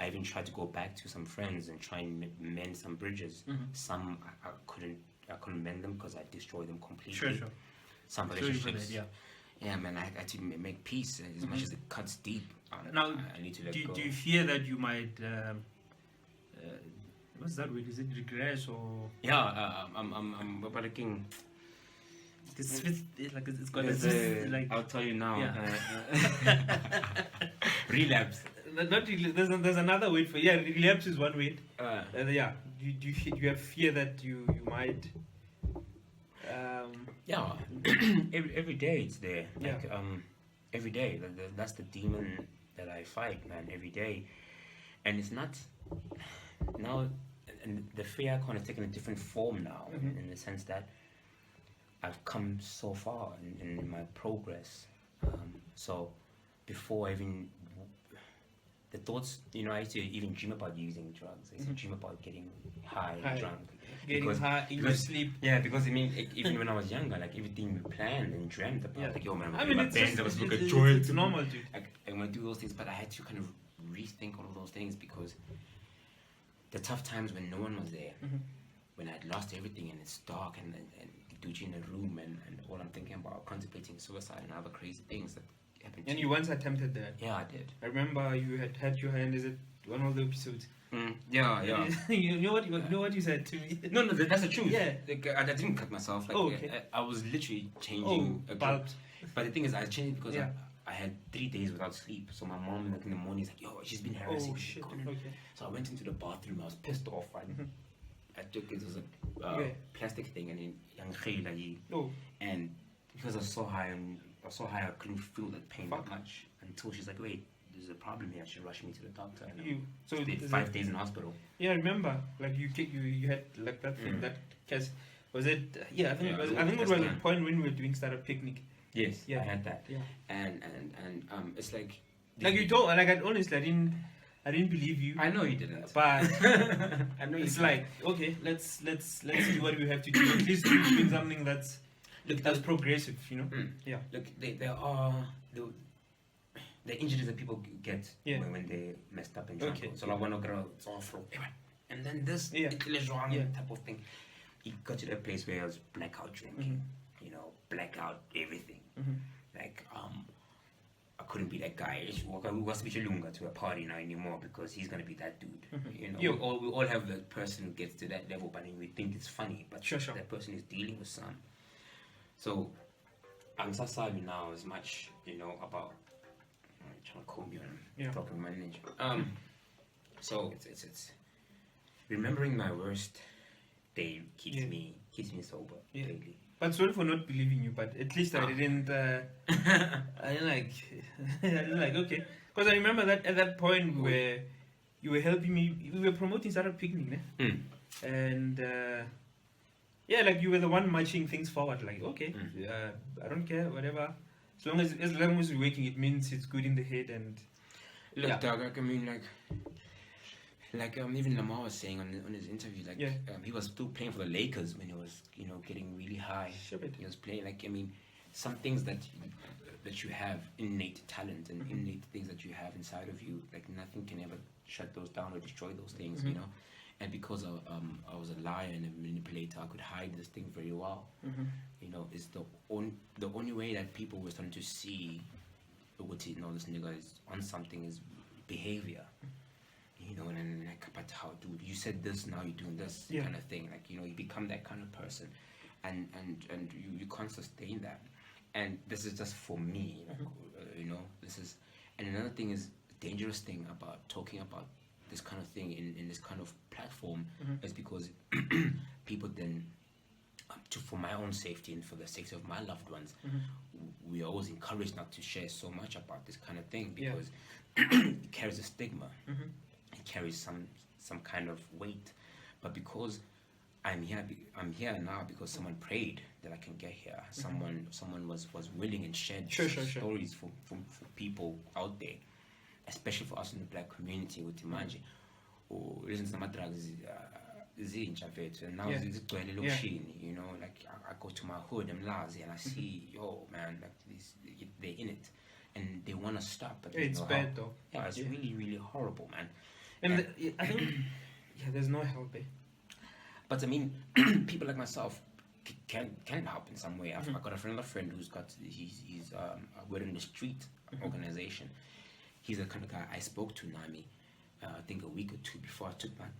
I even tried to go back to some friends and try and mend some bridges. Some I couldn't mend them because I destroyed them completely. Sure. Some relationships. Yeah, man, I had to make peace as much as it cuts deep. Now, I need to let go. Do you fear that you might, what's that word? Is it regress or? Yeah, I'm panicking. It's got like. I'll tell you now. Yeah. Relapse. Not really, there's another word for relapse is one word. Do you have fear that you might? Every day it's there. Every day that's the demon that I fight, man. Every day, and it's not now. And the fear kind of taken a different form now, in the sense that I've come so far in my progress. So before even the thoughts, I used to even dream about using drugs. I used to dream about getting high. Drunk. High in your sleep. Yeah, because even when I was younger, like everything we planned and dreamt about, like, yo man, it's normal, dude. I want to do those things, but I had to kind of rethink all of those things because the tough times when no one was there, when I'd lost everything and it's dark and Ducci in a room and all I'm thinking about contemplating suicide and other crazy things that happened. And you once attempted that. Yeah, I did. I remember you had your hand. Is it one of the episodes? Yeah. You know what you said to me? No, that's the truth. Yeah. I didn't cut myself. Like, okay. I was literally changing. But the thing is, I changed because I had 3 days without sleep. So my mom, like in the morning, is like, yo, she's been harassing me. Shit. Okay. So I went into the bathroom. I was pissed off. I took it was a plastic thing, and and because I was so high, I couldn't feel that pain that much until she's like, wait, there's a problem here. She rushed me to the doctor. And so stayed 5 days in hospital. Yeah, I remember. Like you had like that thing that case. Was it? Yeah, I think it was. I think it was the point when we were doing startup picnic. Yes, yeah. I had that. Yeah. And it's like you told, like, I honestly I didn't believe you. I know you didn't. But I know it's like, okay, let's do what we have to do. At least we're doing something that's progressive, you know? Yeah. Look, there are the injuries that people get when they messed up in jungle. So like one girl, it's awful. And then this type of thing. He got to that place where I was blackout drinking, you know, blackout everything. Like I couldn't be that guy. We was to Lunga to a party now anymore because he's gonna be that dude. You know, we all have that person who gets to that level, but we think it's funny. But that person is dealing with some. So I'm so sorry now as much, you know, about trying to comb you dropping my ninja. So it's remembering my worst day keeps me sober daily. But sorry for not believing you, but at least I didn't okay, because I remember that at that point where you were helping me, we were promoting startup picnic, and like you were the one marching things forward, like okay, I don't care, whatever, as long as we're working, it means it's good in the head. And look, dog, I mean, like even Lamar was saying on his interview, like he was still playing for the Lakers when he was, you know, getting really high. He was playing, like, I mean, some things that you have, innate talent and innate things that you have inside of you, like nothing can ever shut those down or destroy those things, you know. And because I was a liar and a manipulator, I could hide this thing very well. You know, it's the only way that people were starting to see, you know, this nigga is on something is behavior. You know, and like, but how, dude, you said this, now you're doing this kind of thing. Like, you know, you become that kind of person, and you can't sustain that. And this is just for me, like, you know, this is. And another thing is, dangerous thing about talking about this kind of thing in this kind of platform is because people then, for my own safety and for the sake of my loved ones, we are always encouraged not to share so much about this kind of thing because it carries a stigma. It carries some kind of weight, but because I'm here now because someone prayed that I can get here. Someone was willing and shared stories for people out there, especially for us in the black community with Imanji. Or listen to my drugs, and now it's going to look you know, like I go to my hood, I'm lazy, and I see, yo, man, like they're in it, and they want to stop, but it's bad though. Yeah, it's really, really horrible, man. And I think, there's no help there. But I mean, people like myself can help in some way. I've got a friend who's got he's a word in the street organization. He's the kind of guy I spoke to, Nami. I think a week or two before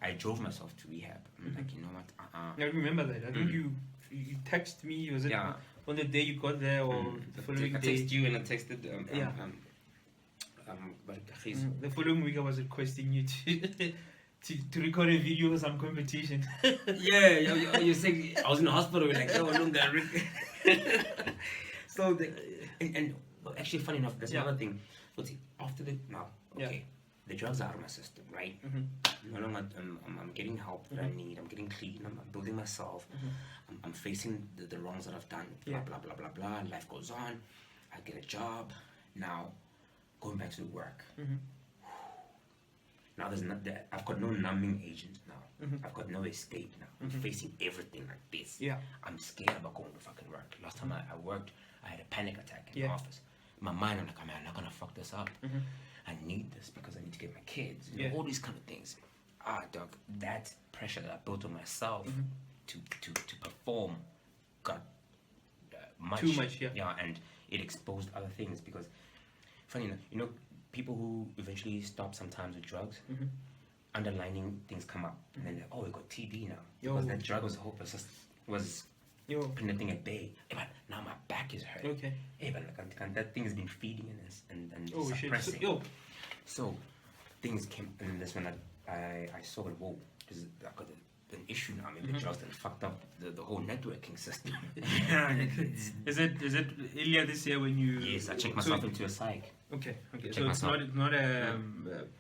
I drove myself to rehab. I'm like, you know what? I remember that. I think you texted me. Was it on the day you got there or the following day? I texted you and I texted the following week I was requesting you to record a video for some competition. You're saying I was in the hospital, like, oh, Lunga. So and actually, funny enough, that's another thing. But after the the drugs are out of my system, right? No longer I'm getting help that I need. I'm getting clean. I'm building myself. I'm facing the wrongs that I've done. Blah blah blah blah blah. Life goes on. I get a job now. Going back to work. Now there's not that. I've got no numbing agent now. I've got no escape now. I'm facing everything like this. I'm scared about going to fucking work. Last time I worked, I had a panic attack in the office. In my mind, I'm like, man, I'm not gonna fuck this up. I need this because I need to get my kids. You know, all these kind of things. Dog, that pressure that I built on myself to perform got much. Too much, and it exposed other things because. Funny enough, you know, people who eventually stop sometimes with drugs, underlining things come up, and then they're, oh, we got TB now because that drug was putting the thing at bay. Hey, but now my back is hurt. Okay. Hey, but like, that thing has been feeding and Oh, suppressing. shit. So things came, and that's when I saw it. Whoa, this is I've got an issue now. Maybe the drugs that fucked up the whole networking system. Is it earlier this year when you? Yes, I checked myself into a psych. Okay. So it's not a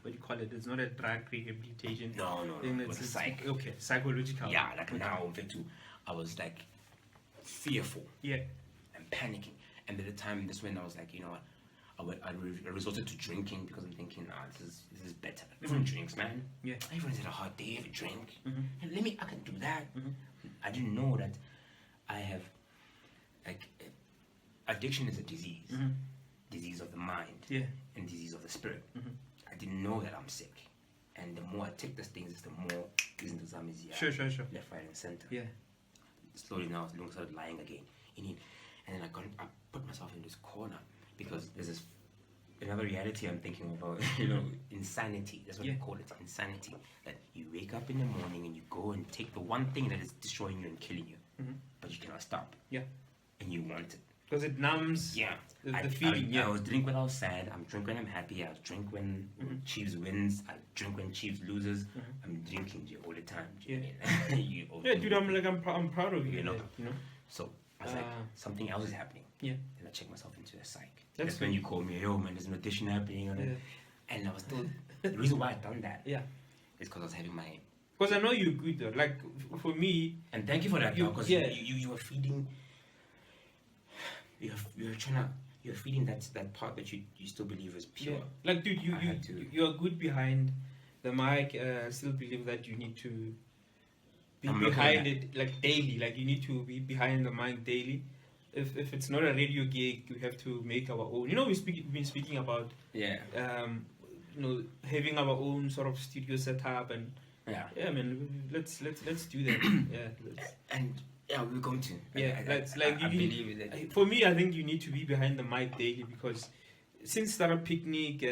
what do you call it? It's not a drug rehabilitation. No. It's psych. Okay, psychological. Yeah, like now I was like fearful. Yeah. And panicking. And by the time this when I was like, you know what, I resorted to drinking because I'm thinking, this is better. Everyone drinks, man. Yeah. Everyone's had a hard day, have a drink. And I can do that. I didn't know that I have, like, addiction is a disease. Disease of the mind. Yeah. And disease of the spirit. I didn't know that I'm sick. And the more I take these things, the more isn't the Sure. left, right, and center. Yeah. Slowly now, Lunga started lying again. And then I put myself in this corner because there's this another reality I'm thinking about, insanity. That's what they call it, insanity. That you wake up in the morning and you go and take the one thing that is destroying you and killing you, but you cannot stop. Yeah. And you want it. Because it numbs the feeling. I was drink when I was sad. I'm drink when I'm happy. I drink when Chiefs wins. I drink when Chiefs loses. I'm drinking all the time. Dude, I'm proud of you. You know. So I was like, something else is happening. Yeah. And I checked myself into a psych. That's when you called me, yo man, there's an audition happening on it. And I was still the reason why I done that. Yeah. Is because I was having my. Because I know you're good though. Like for me. And thank you for that. Because you were feeding. You're feeding that part that you still believe is pure. Yeah. Like dude, you're good behind the mic. I still believe that you need to be behind it like daily. Like you need to be behind the mic daily. If it's not a radio gig, we have to make our own. We've been speaking about having our own sort of studio setup and man, let's do that. We're going to. I believe that. For me, I think you need to be behind the mic daily because since Startup Picnic,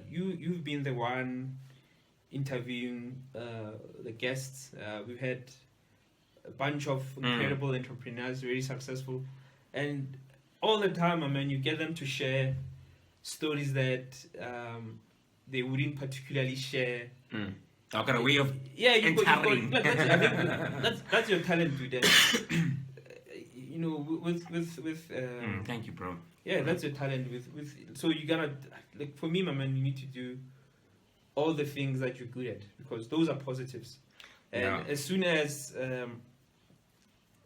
you've been the one interviewing the guests. We've had a bunch of incredible entrepreneurs, very successful, and all the time, you get them to share stories that they wouldn't particularly share. I've got a way of that's your talent to that. thank you, bro. Yeah, that's your talent with. So you gotta for me, my man, you need to do all the things that you're good at because those are positives. And as soon as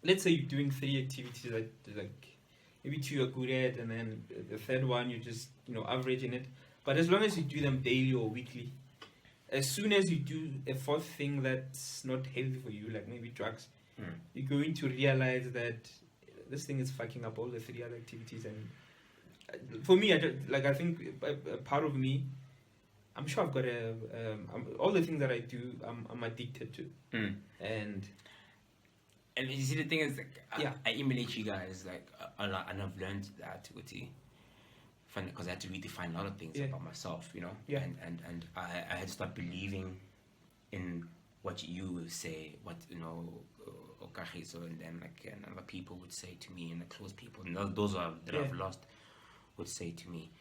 let's say you're doing 3 activities like maybe 2 you're good at, and then the third one you're just averaging it. But as long as you do them daily or weekly. As soon as you do a 4th thing that's not healthy for you, like maybe drugs, you're going to realize that this thing is fucking up all the 3 other activities. And for me, I think a part of me, I'm sure I've got all the things that I do, I'm addicted to. And you see, the thing is, I emulate you guys a lot, and I've learned that with you. Because I had to redefine a lot of things about myself, and I had to start believing in what you would say, what Okahiso and them and other people would say to me, and the close people, and those that I've lost would say to me.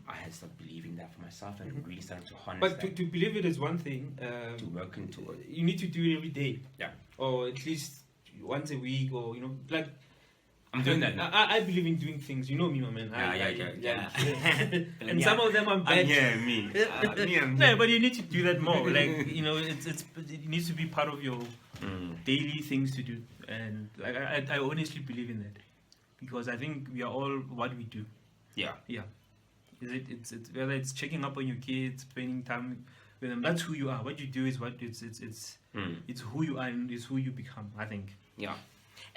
I had to start believing that for myself and really starting to harness that. But to believe it is one thing. To work into it, you need to do it every day. Yeah. Or at least once a week, or I'm doing that. I believe in doing things. You know me, my man. Yeah. And some of them I'm bad. Me. No, but you need to do that more. It needs to be part of your daily things to do. And I honestly believe in that because I think we are all what we do. Yeah. It's whether it's checking up on your kids, spending time with them. That's who you are. What you do is what it's who you are and it's who you become. I think. Yeah.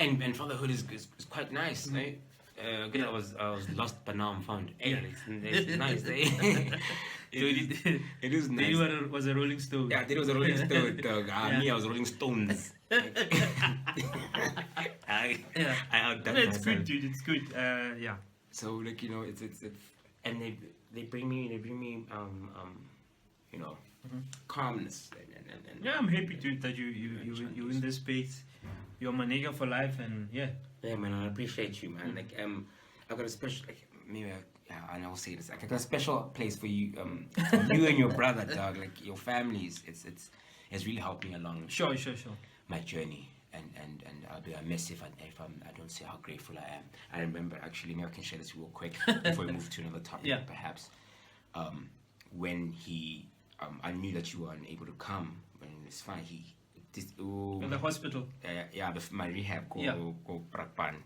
And fatherhood is quite nice, right? I was lost, but now I'm found. It's nice, eh? It is nice. Daddy was a Rolling Stone. Yeah, Daddy was a Rolling Stone, dog. Me, I was Rolling Stones. I outdone myself. It's good, dude. It's good. Yeah. So it's and they bring me calmness and I'm happy, dude, that you in this space. you're my nigga for life, and yeah. Yeah, man, I appreciate you, man. Like, I've got a special, like, maybe, and I'll say this. Like, I've got a special place for you, you and your brother, dog. Like, your families. It's really helped me along. Sure. My journey, and I'll be amiss if I don't say how grateful I am. I remember, actually, maybe I can share this real quick before we move to another topic, perhaps. When he, I knew that you were unable to come. When it's fine, in the hospital. My rehab go Brakpan.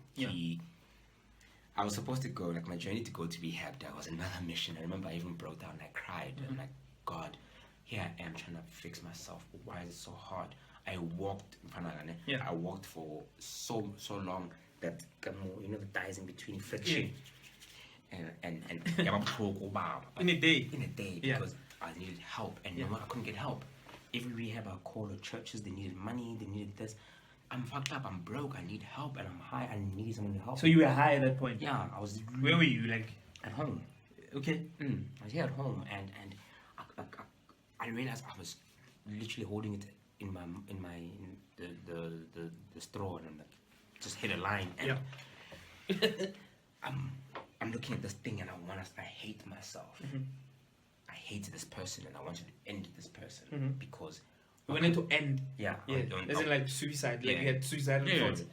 I was supposed to go, like, my journey to go to rehab, that was another mission. I remember I even broke down, I cried. I'm like, God, here I am trying to fix myself. Why is it so hard? I walked I walked for so long that, you know, the thighs in between friction. And in a day, because I needed help, and I couldn't get help. Every rehab I called, the churches, they needed money, they needed this. I'm fucked up, I'm broke, I need help, and I'm high, I need someone to help. So you were high at that point? Yeah, I was. Where were you, like? At home. Okay. I was here at home, and I realized I was literally holding it in the straw, and I'm like, just hit a line, and I'm looking at this thing, and I hate myself. I hate this person, and I wanted to end this person because. You wanted to end? Yeah. Is it like suicide? Like you had suicidal thoughts?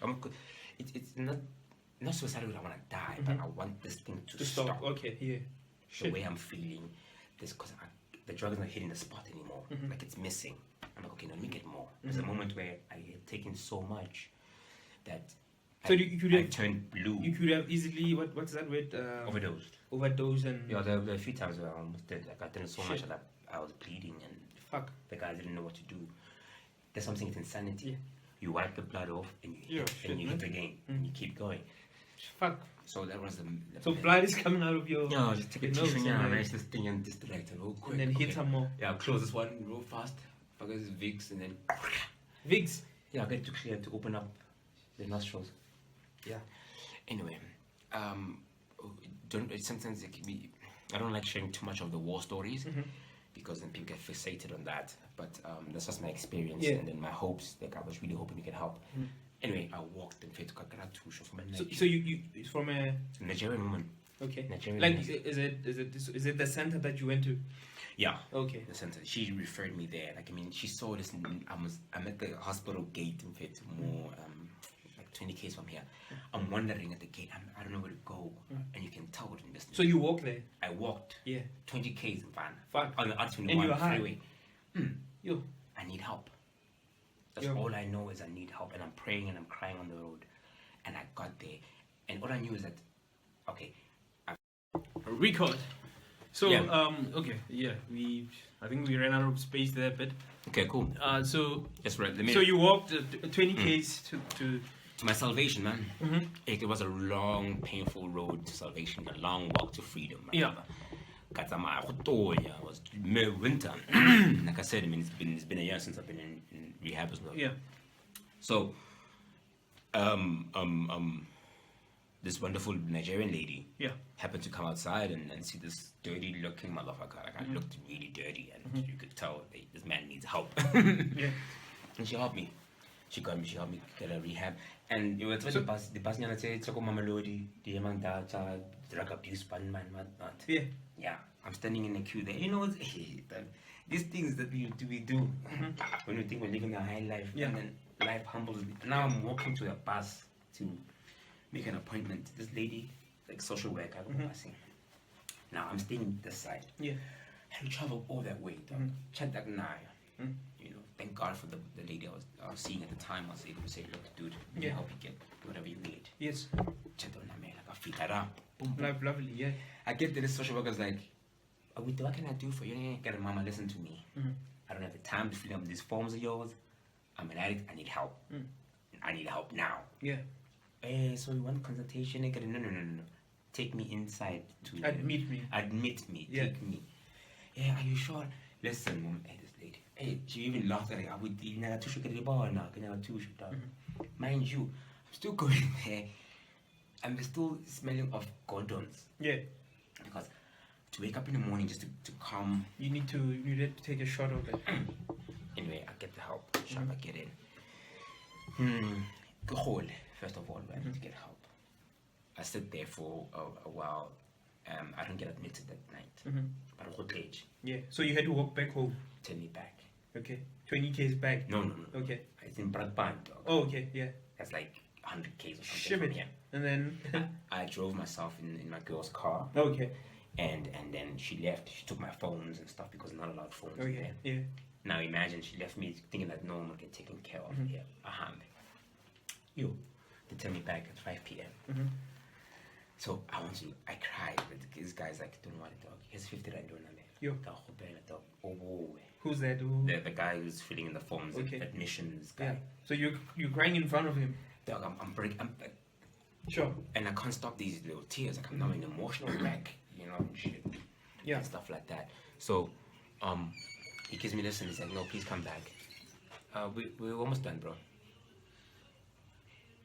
It's not suicidal. I want to die, but I want this thing to stop. Okay, yeah. The way I'm feeling, this because the drug is not hitting the spot anymore. Like, it's missing. I'm like, okay, no, let me get more. There's a moment where I had taken so much that I turned blue. You could have easily what's that word? Overdosed and there were a few times where I almost did. Like, I did so much that I was bleeding, and the guy didn't know what to do. There's something, it's insanity. You wipe the blood off, and you hit again, and you keep going. So that was so blood is coming out of your. Yeah, just take a tissue and nice this thing and just direct it real quick. And then hit some more. Yeah, close this one real fast. Focus Vicks, and then Vicks. Yeah, I get to open up the nostrils. Yeah. Anyway, sometimes it can be. I don't like sharing too much of the war stories. Because then people get fixated on that, but that's just my experience, and then my hopes. Like, I was really hoping to get help. Anyway, I walked and to So you it's from a Nigerian woman. Okay. Nigerian like woman. Is it the center that you went to? Yeah. Okay. The center. She referred me there. Like, I mean, she saw this. I'm at the hospital gate. In fact, more 20 k's from here. I'm wandering at the gate. I don't know where to go, and you can tell it in this. So you walk there? I walked. 20 k's in van. Fuck. On the R21 freeway. Yo. I need help. That's all I know is I need help, and I'm praying and I'm crying on the road, and I got there, and all I knew is that, okay. Record. So I think we ran out of space there a bit. Okay, cool. So that's right. So you walked 20 k's to my salvation, man. It was a long, painful road to salvation, a long walk to freedom. Yeah. It was winter. Like I said, I mean, it's been a year since I've been in rehab as well. Yeah. So, this wonderful Nigerian lady happened to come outside and see this dirty looking motherfucker. Like, I looked really dirty, and you could tell this man needs help. And she helped me. She helped me get a rehab. And it was the bus drug abuse, man, whatnot. Yeah, I'm standing in the queue there. You know, these things that we do when we think we're living a high life, and then life humbles me. Now I'm walking to the bus to make an appointment. This lady, like social worker, now I'm staying this side. Yeah, I had to travel all that way. Check that now. You know, thank God for the lady I was seeing at the time. I was able to say, look, dude, let me help you get whatever you need. Yes. Check on that man, like I feel that up. Boom, lovely, yeah. I get to this social worker's like, what can I do for you? Get a mama, listen to me. I don't have the time to fill up these forms of yours. I'm an addict, I need help. I need help now. Yeah. So you want consultation? No. Take me inside to admit me. Take me. Yeah, are you sure? Listen, mom, this lady. Hey, she even laughed at it. I would mind you, I'm still going there. I'm still smelling of Gordons. Yeah. Because to wake up in the morning just to come. You need to take a shot of it. Anyway, I get the help. I get in. first of all, I need to get help. I sit there for a while. I don't get admitted that night. But I got age. Yeah. So you had to walk back home. 10 me back. Okay. 20 k's back. No. Okay. It's in Bradband. Oh, okay. Yeah. That's like 100 k's or something. Ship it. And then I drove myself in my girl's car. Okay. And then she left. She took my phones and stuff because not allowed phones. Okay. Yeah. Now imagine she left me thinking that no one will get taken care of here. Yo, they tell me back at 5 p.m. So I cried. But this guy's like, don't want it, dog. Here's 50 rand on me. Yo. Oh, who's that? the guy who's filling in the forms, admissions guy. Yeah. So you're crying in front of him. Dog, I'm like, sure. And I can't stop these little tears. Like I'm now in emotional wreck, shit. Yeah. And stuff like that. So, he gives me this and he's like, no, please come back. We're almost done, bro.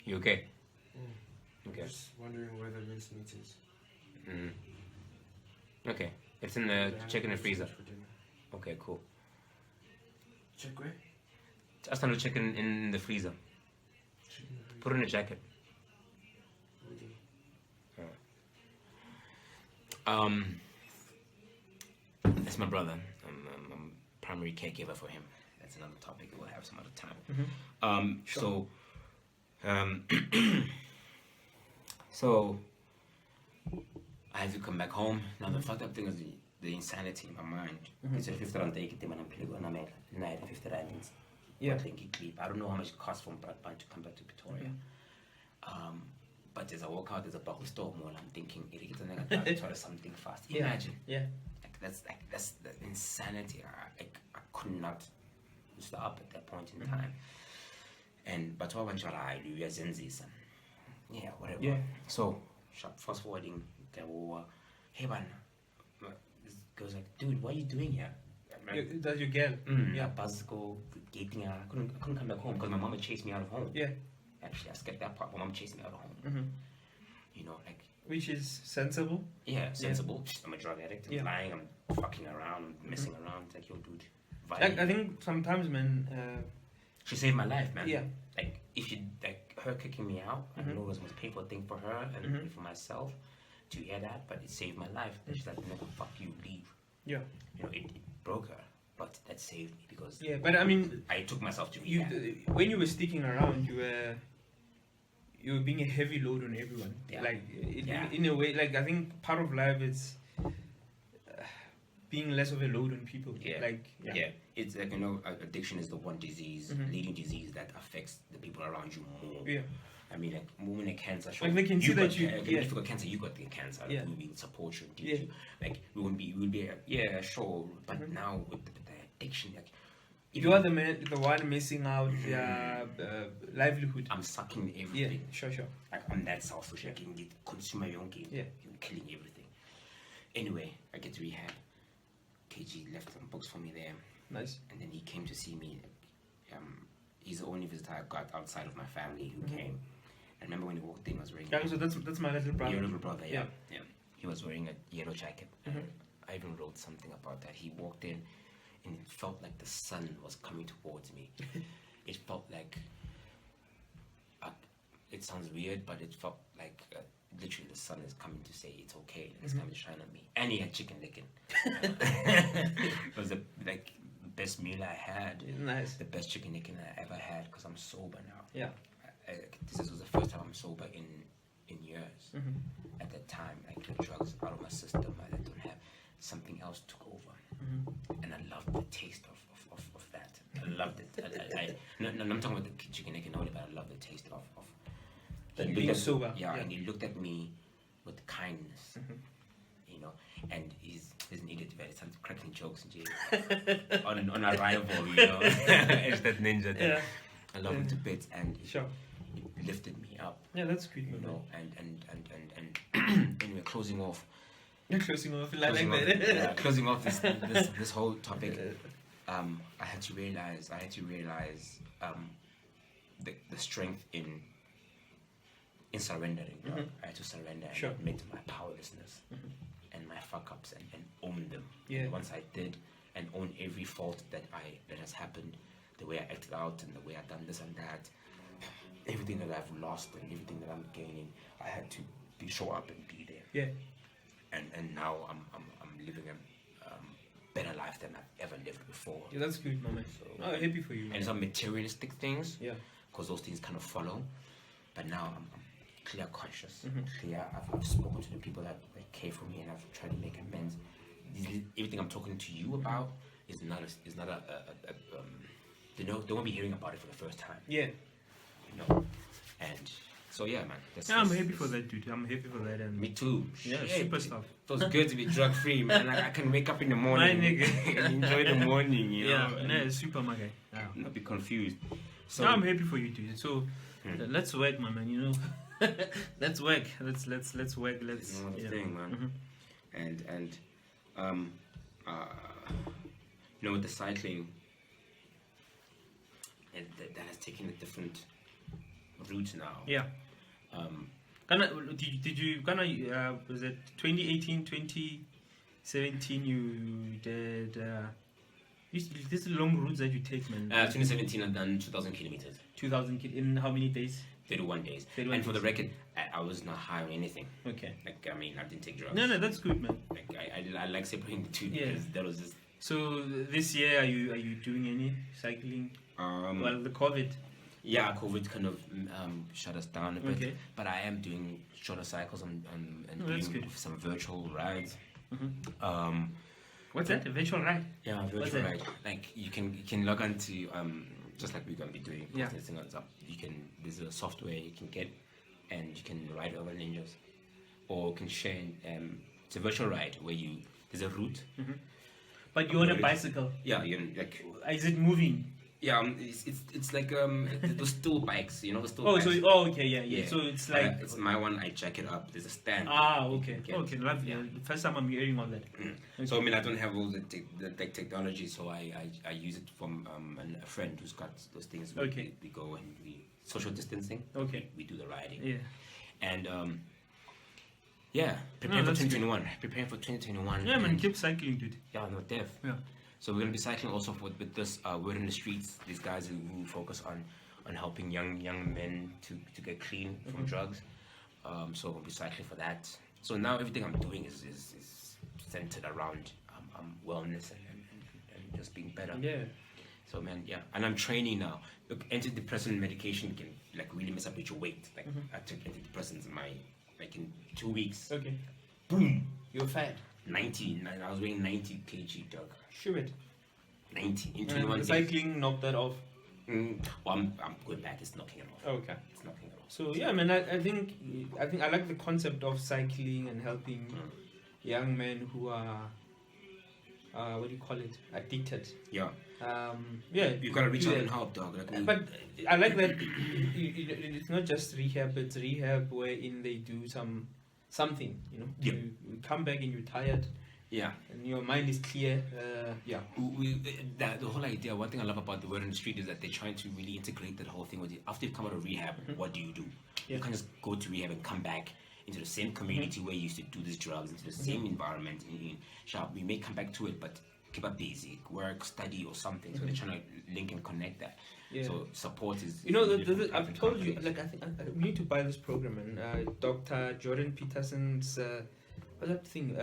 You okay? Okay. Just wondering where the mince meat is. Okay. It's in the check in the freezer. Okay, cool. Check where? Just want to check in the freezer. Put in a jacket. That's my brother. I'm primary caregiver for him. That's another topic we'll have some other time. Sure. So I had to come back home. Now the fucked up thing is the insanity in my mind. It's a 50 rand take it when I'm playing on a night 50 rand. Yeah. I don't know how much it costs from Bradband to come back to Pretoria. But as I walk out, there's a buckle store mall. I'm thinking, it's try something fast. Imagine. Yeah. That's the insanity. I could not stop at that point in time. And but yeah, whatever. Yeah. So fast forwarding, hey man, this girl's like, dude, what are you doing here? That's your girl. Yeah, buzz go gating. I couldn't come back home because my mama chased me out of home. Yeah. Actually, I skipped that part. My mom chased me out of home. Like. Which is sensible. Yeah, sensible. Yeah. I'm a drug addict. I'm lying. I'm fucking around. I'm messing around. It's like, yo, dude. I think sometimes, man. She saved my life, man. Yeah. Like, if you her kicking me out, I know it was the most painful thing for her and for myself to hear that, but it saved my life. And she's like, no, fuck you, leave. Yeah. It broke her, but that saved me because. Yeah, but I mean. I took myself to rehab. When you were sticking around, you were being a heavy load on everyone. Yeah. Like in a way, like I think part of life is being less of a load on people. Yeah. It's like addiction is the one disease, leading disease that affects the people around you more. Yeah. I mean, like women with cancer. Like they can see that if you got cancer, you got the cancer. Yeah. Like, we will support you, teach you. Like we will be sure. But now with the addiction, like. You are the one missing out their livelihood. I'm sucking everything. Yeah, sure. Like I'm that selfish. I can get consumer your own game. Yeah. You're killing everything. Anyway, I get to rehab. KG left some books for me there. Nice. And then he came to see me. He's the only visitor I got outside of my family who came. I remember when he walked in, he was wearing. Yeah, so that's my little brother. Your little brother, yeah. He was wearing a yellow jacket. I even wrote something about that. He walked in. And it felt like the sun was coming towards me. It felt like, it sounds weird, but it felt like literally the sun is coming to say it's okay. It's coming to shine on me. And he had chicken licking. It was the best meal I had. Nice. The best chicken licking I ever had because I'm sober now. Yeah. This was the first time I'm sober in years. At that time, I took drugs out of my system. I don't have something else took over. And I loved the taste of that. I loved it. I'm talking about the chicken licking only, but I love the taste of being sober. Yeah, and he looked at me with kindness, and he's an idiot, but he started cracking jokes on arrival, It's that ninja thing. Yeah. I love him to bits, and he lifted me up. Yeah, that's good. And anyway, closing off. You're closing off that. Closing off this whole topic. I had to realize the strength in surrendering. I had to surrender and admit my powerlessness and my fuck ups and own them. Yeah. And once I did and own every fault that has happened, the way I acted out and the way I done this and that, everything that I've lost and everything that I'm gaining, I had to show up and be there. Yeah. And now I'm living a better life than I've ever lived before. Yeah, that's good, man. So, happy for you. And some materialistic things. Yeah. Because those things kind of follow. But now I'm clear conscious. Clear. I've spoken to the people that care for me, and I've tried to make amends. Everything I'm talking to you about is not they won't be hearing about it for the first time. Yeah. You know. And so yeah, man. I'm happy for that, dude. I'm happy for that. And me too. Yeah, super stuff. It was good to be drug free, man. I can wake up in the morning and enjoy the morning. You know? Yeah, super, my guy. Not be confused. So I'm happy for you, dude. So let's work, my man. You know, let's work. Let's work. Let's. You know the thing, man. And you know, with the cycling, and that has taken a different route now. Yeah. Did you was it 2018, 2017 you did this long routes that you take, man? 2017 I've done 2,000 kilometers. 2,000 in how many days? 31 days. 31 and for days. the record, I was not high on anything. Okay. Like, I mean, I didn't take drugs. No, that's good, man. Like, I like separating the two, Yeah. because that was just... So this year, are you doing any cycling? Well, the COVID. Yeah, COVID kind of shut us down a bit. Okay. But I am doing shorter cycles and that's doing good. some virtual rides. What's that? A virtual ride? Yeah, What's virtual that? ride. Like, you can log on to just like we're gonna be doing. Yeah. Posting on up. There's a software you can get, and you can ride over ninjas, or you can share. It's a virtual ride where there's a route. But you're on a bicycle. Yeah, you're like. Is it moving? Yeah, it's like those stool bikes, you know, the stool Oh, bikes. okay, yeah. So it's like it's my one. I jack it up. There's a stand. Okay, okay, lovely. Yeah. First time I'm hearing all that. Okay. So I mean, I don't have all the technology, so I use it from a friend who's got those things. Okay. We go and we social distancing. Okay. We do the riding. Yeah. And preparing for 2021. Preparing for 2021. Yeah, man, keep cycling, dude. Yeah, no, def. Yeah. So we're gonna be cycling also with this Word in the Streets. These guys who focus on helping young men to get clean from drugs. So we'll be cycling for that. So now everything I'm doing is centered around wellness and just being better. Yeah. So man, yeah, and I'm training now. Look, antidepressant medication can like really mess up with your weight. Like I took antidepressants in 2 weeks. Okay. Boom, You're fat. 90. I was weighing 90 kg, dog. Sure it. 90 in And 21 the days. cycling knocked that off. Well, I'm going back. It's knocking it off. Okay. It's knocking it off. So yeah, man, I think I like the concept of cycling and helping young men who are what do you call it? Addicted. Yeah. Yeah. You gotta reach out and help, dog. Like But I like that it's not just rehab, it's rehab wherein they do something, you know. Yeah. You come back and you're tired yeah. and your mind is clear. Yeah. The whole idea, one thing I love about the Word on the Street is that they're trying to really integrate that whole thing with it. After you come out of rehab, what do? Yeah. You can't just go to rehab and come back into the same community where you used to do these drugs, into the same environment. We may come back to it, but keep up basic work, study, or something. So they're trying to link and connect that. Yeah. So support is. You know, I've I've told you, like, I think we need to buy this program, and Dr. Jordan Peterson's, what's that thing?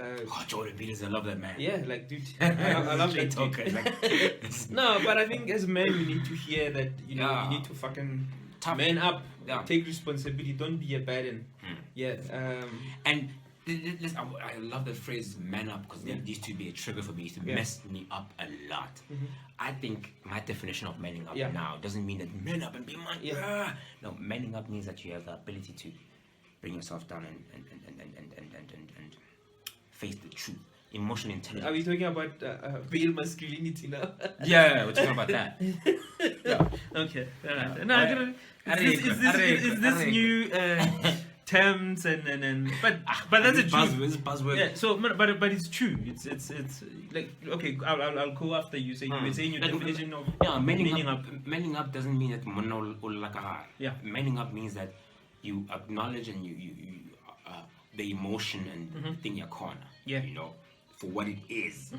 Jordan Peterson, I love that man. Yeah, like, dude, I love that talker. dude. No, but I think as men, we need to hear that, you know, Yeah. you need to fucking Tough. man up, Yeah. take responsibility, don't be a burden. Yeah. And I love the phrase "man up" because it used to be a trigger for me. It used to mess me up a lot. I think my definition of manning up now doesn't mean that man up and be man. Yeah. No, manning up means that you have the ability to bring yourself down and face the truth. Emotional intelligence. Are we talking about male masculinity now? Yeah, we're talking about that. Yeah. Okay. No, I don't know. Is this new terms and but that's a buzzword. Yeah. So but it's true. It's like, okay. I'll go after you. Say you were saying your definition of manning up. Manning up doesn't mean that Yeah. Manning up means that you acknowledge and you the emotion and thing in your corner. Yeah. You know, for what it is,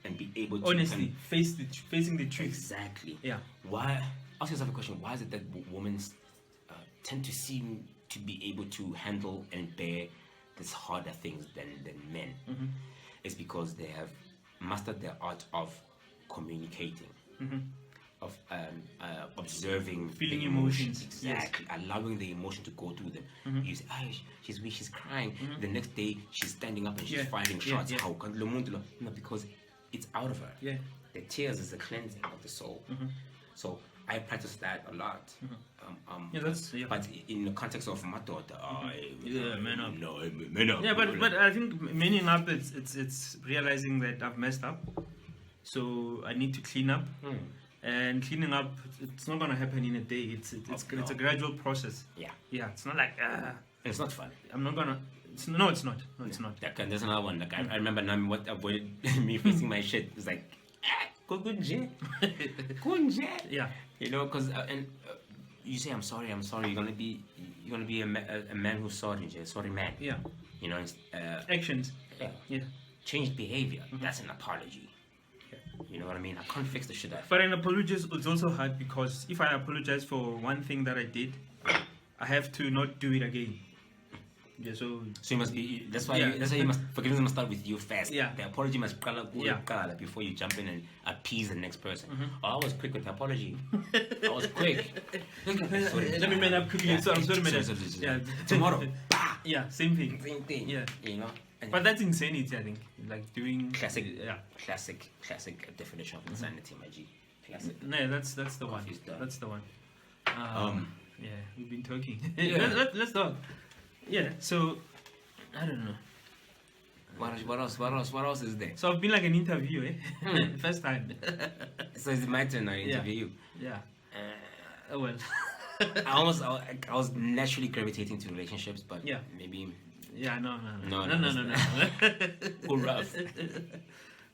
and be able to honestly facing the truth. Exactly. Yeah. Why? Ask yourself a question. Why is it that women's tend to seem to be able to handle and bear these harder things than men. It's because they have mastered the art of communicating, of observing, feeling the emotions. exactly, allowing the emotion to go through them. You say, she's weak, she's crying. The next day, she's standing up and she's firing shots. How can no, because it's out of her. The tears is a cleansing of the soul. So I practice that a lot. But in the context of my daughter, man up. No, man up. Yeah, but I think manning up, it's realizing that I've messed up, so I need to clean up. And cleaning up, it's not gonna happen in a day. It's a gradual process. Yeah. It's not like it's not fun. I'm not gonna. It's not. It's not. There's another one. Like I remember now what avoided me facing my shit. It's like go in jail. Yeah. You know, because you say I'm sorry. You're gonna be a man who's sorry, Jay. Sorry, man. Yeah. You know, actions. Yeah. Changed behavior. That's an apology. You know what I mean? I can't fix the shit out. But an apology is also hard because if I apologize for one thing that I did, I have to not do it again. Yeah, so you must be. That's why. You must. Forgiveness must start with you first. Yeah. The apology must color before you jump in and appease the next person. I was quick with the apology. I was quick. Let me man up quickly. I'm sorry, man. Yeah. Tomorrow. Yeah. Same thing. Yeah. You know. But that's insanity, I think. Like doing classic definition of insanity, my G. Classic. No, that's the one. That's the one. Yeah, we've been talking. Let's talk. Yeah. So I don't know. What else is there? So I've been like an interview, First time. So it's my turn now to interview you. Yeah. Well. I was naturally gravitating to relationships, but maybe. Yeah, no. Go rough.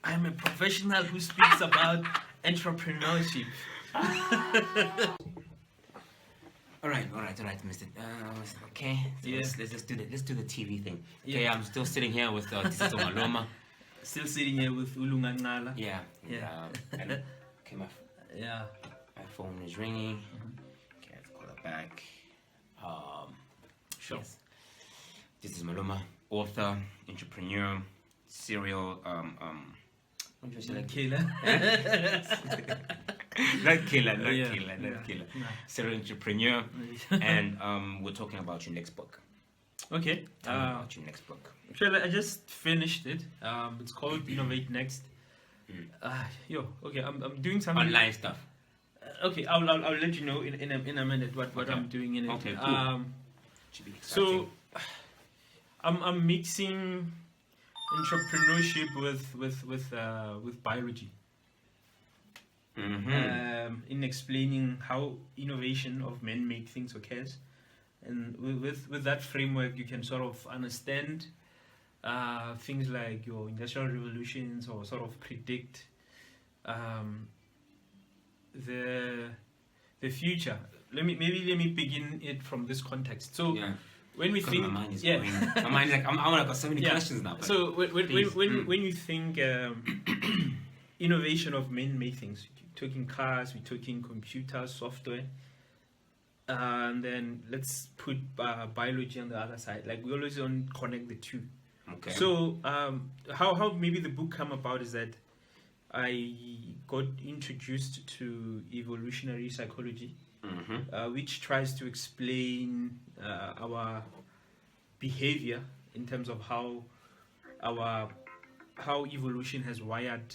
I'm a professional who speaks about entrepreneurship. All right, Mr. Okay, so let's do the TV thing. Okay, I'm still sitting here with Tiisetso Maloma. Still sitting here with Lunga Ncala. Yeah. Okay, my phone is ringing. Okay, let's call it back. Sure. Yes. This is Maloma, author, entrepreneur, serial killer. Not killer. Serial entrepreneur, and we're talking about your next book. Okay. Tell me about your next book. Actually, I just finished it. It's called Innovate Next. Okay. I'm doing something online stuff. Okay, I'll let you know in a minute what I'm doing in it. Okay, cool. So I'm mixing entrepreneurship with biology. In explaining how innovation of man-made things occurs, and with that framework you can sort of understand things like your industrial revolutions, or sort of predict the future. Let me begin it from this context. So when we think, my mind is going. My mind is like, I want to got so many questions now. So when you think innovation of man-made things, we're talking cars, we're talking computers, software, and then let's put biology on the other side. Like, we always don't connect the two. Okay. So how maybe the book came about is that I got introduced to evolutionary psychology, which tries to explain our behavior in terms of how evolution has wired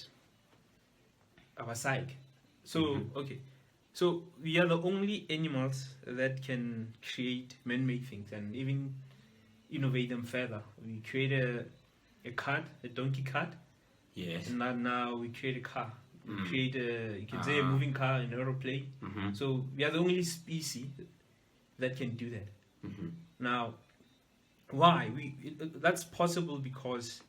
our psyche. So so we are the only animals that can create man-made things and even innovate them further. We create a cart, a donkey cart. Yes. And now we create a car. We create you can say a moving car, an aeroplane. So we are the only species that can do that. Now, why? That's possible because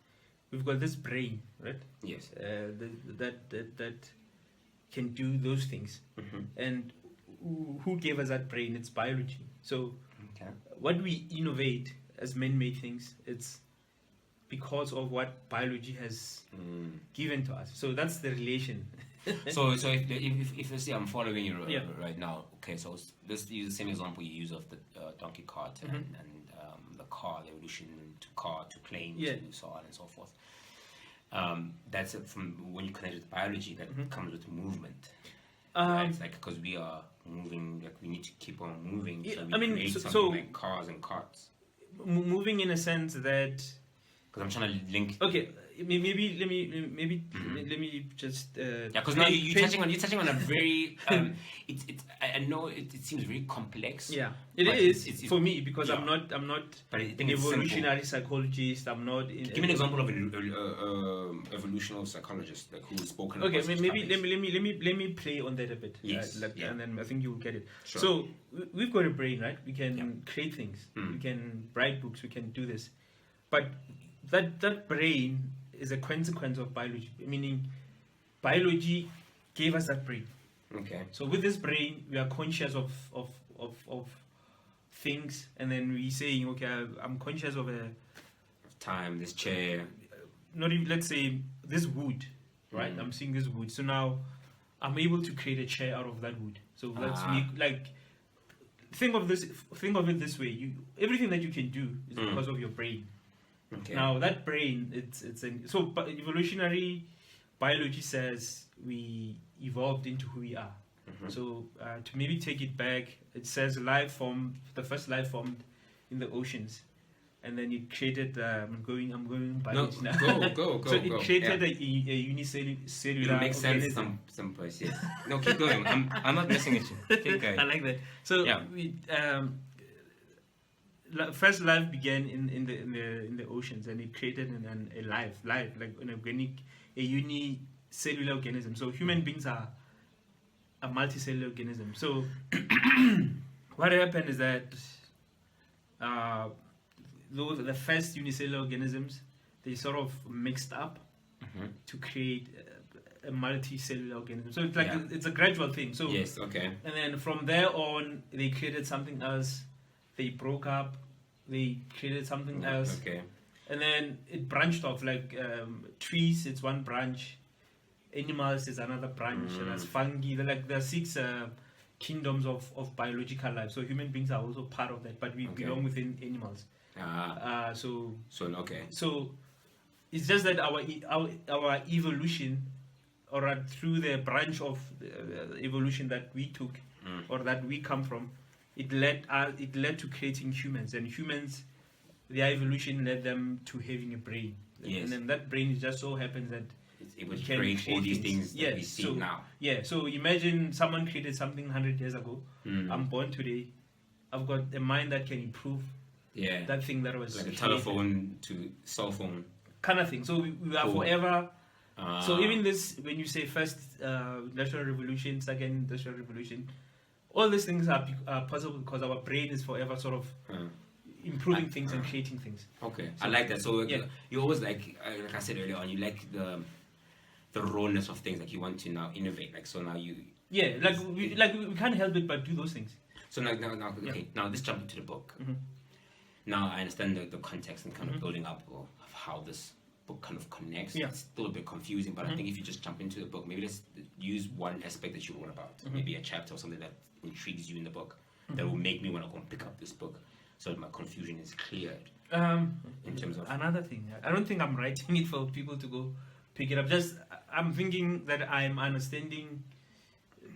we've got this brain, right? Yes. That can do those things. And who gave us that brain? It's biology. So what we innovate as man-made things, it's because of what biology has given to us. So that's the relation. So if you see I'm following you right now, okay, so let's use the same example you use of the donkey cart and the car, the evolution to car to plane to so on and so forth. That's it from when you connect it to biology that comes with movement. Right? It's like because we are moving, like we need to keep on moving. So we create something like cars and carts. Moving in a sense that. Because I'm trying to link. Okay, maybe let me just. Because now you're touching on a very. I know it seems very complex. Yeah, it is for me because I'm not an evolutionary psychologist. I'm not. Give me an example of an evolutionary psychologist like who's spoken. Okay, maybe let me play on that a bit. Yes. And then I think you will get it. Sure. So we've got a brain, right? We can create things. We can write books. We can do this, but that brain is a consequence of biology, meaning biology gave us that brain. Okay. So with this brain, we are conscious of things, and then we saying, okay, I'm conscious of a time, this chair. Not even, let's say this wood, right? I'm seeing this wood, so now I'm able to create a chair out of that wood. So let's make like think of it this way: everything that you can do is because of your brain. Okay. Now that brain, but evolutionary biology says we evolved into who we are. So to maybe take it back, it says the first life formed in the oceans, and then it created. I'm going biology now. Go. So it created a unicellular. It makes sense some place. Yes. No, keep going. I'm not messing with you. Keep going. I like that. So we. First life began in the oceans, and it created a life like an organic, a unicellular organism. So human beings are a multicellular organism. So what happened is that the first unicellular organisms, they sort of mixed up to create a multicellular organism. So it's like it's a gradual thing. So yes, okay. And then from there on, they created something else. They broke up, they created something else, and then it branched off. Like trees, it's one branch, animals is another branch, and there's fungi. There are 6 kingdoms of biological life. So human beings are also part of that, but we belong within animals. So it's just that our evolution, or through the branch of evolution that we took, or that we come from. It led to creating humans, and humans, their evolution led them to having a brain. Yes. And then that brain just so happens that it's able to create all these things that we see now. Yeah, so imagine someone created something 100 years ago. I'm born today. I've got a mind that can improve that thing that was like a telephone to cell phone kind of thing. So we are forever. So even this, when you say first industrial revolution, second industrial revolution, all these things are possible because our brain is forever sort of improving things and creating things. Okay, so I like that. So you always like I said earlier on, you like the rawness of things. Like you want to now innovate. Like so now you. Yeah, we can't help it but do those things. So now let's jump into the book. Now I understand the context and kind of building up of how this book kind of connects. It's still a bit confusing, but I think if you just jump into the book, maybe let's use one aspect that you wrote about, maybe a chapter or something that intrigues you in the book that will make me want to go and pick up this book so that my confusion is cleared. In terms of another thing, I don't think I'm writing it for people to go pick it up. Just I'm thinking that I'm understanding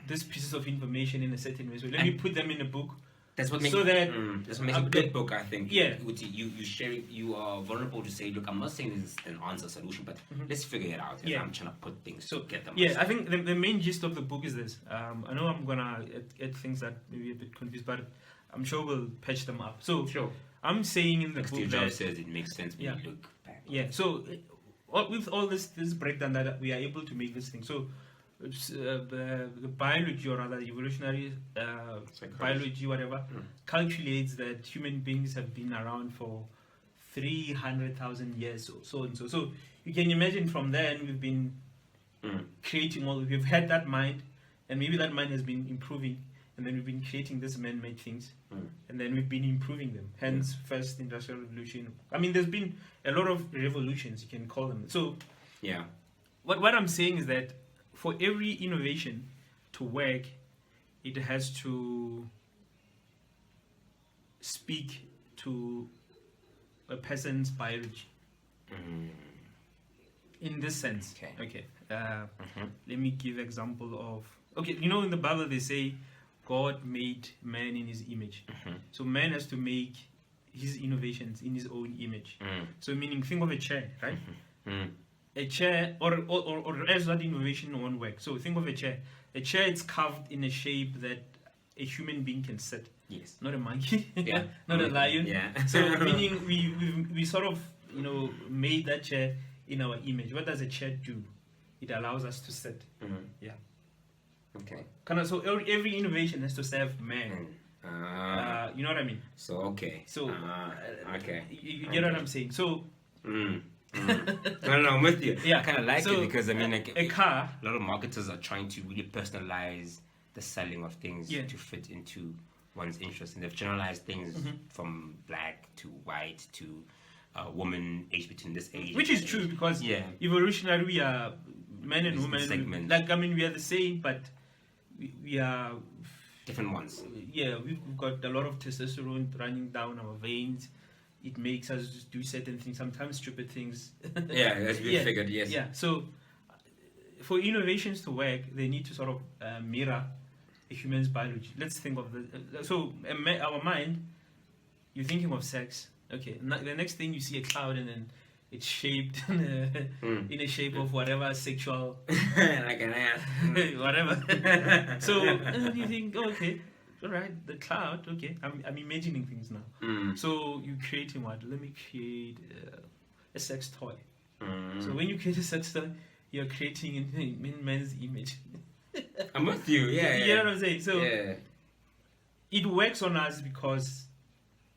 these pieces of information in a certain way. So let me put them in a book. That's what makes a good book, I think. Yeah. You share it, you are vulnerable to say, look, I'm not saying this is an answer solution, but let's figure it out. I'm trying to put things to get them. Yeah, I think the main gist of the book is this. I know I'm gonna add things that may be a bit confused, but I'm sure we'll patch them up. So I'm saying in the book Steve Jobs says it makes sense when you look back. Yeah. So with all this breakdown that we are able to make this thing. So the biology, or rather evolutionary biology, whatever, calculates that human beings have been around for 300,000 years, so and so. So you can imagine from then we've been creating we've had that mind, and maybe that mind has been improving, and then we've been creating these man-made things, and then we've been improving them. Hence, first industrial revolution. I mean, there's been a lot of revolutions, you can call them. So what I'm saying is that for every innovation to work, it has to speak to a person's biology. In this sense. Okay. Let me give example of. Okay, you know in the Bible they say God made man in His image. So man has to make his innovations in his own image. So meaning, think of a chair, right? A chair, or else that innovation won't work. So think of a chair. A chair is carved in a shape that a human being can sit. Yes. Not a monkey. Yeah. Not a lion. Yeah. So meaning we sort of made that chair in our image. What does a chair do? It allows us to sit. Yeah. Okay. So every innovation has to serve man. You know what I mean? So okay. So okay. You get what I'm saying? So. No, I'm with you. Yeah. I kind of like it because I mean, like, a car. A lot of marketers are trying to really personalize the selling of things to fit into one's interest, and they've generalized things from black to white to woman aged between this age. Which is true because evolutionary, we are men and women. Like, I mean, we are the same, but we are different ones. Yeah, we've got a lot of testosterone running down our veins. It makes us do certain things, sometimes stupid things. Yeah, as we figured, yes. Yeah, so for innovations to work, they need to sort of mirror a human's biology. Let's think of our mind, you're thinking of sex. Okay, the next thing you see a cloud and then it's shaped in a shape of whatever sexual... like an ass. Whatever. So you think, okay, all right, the cloud, okay, I'm imagining things now. So you're creating what? Let me create a sex toy. So when you create a sex toy, you're creating in man's image. I'm with you, yeah. You know what I'm saying? So it works on us because,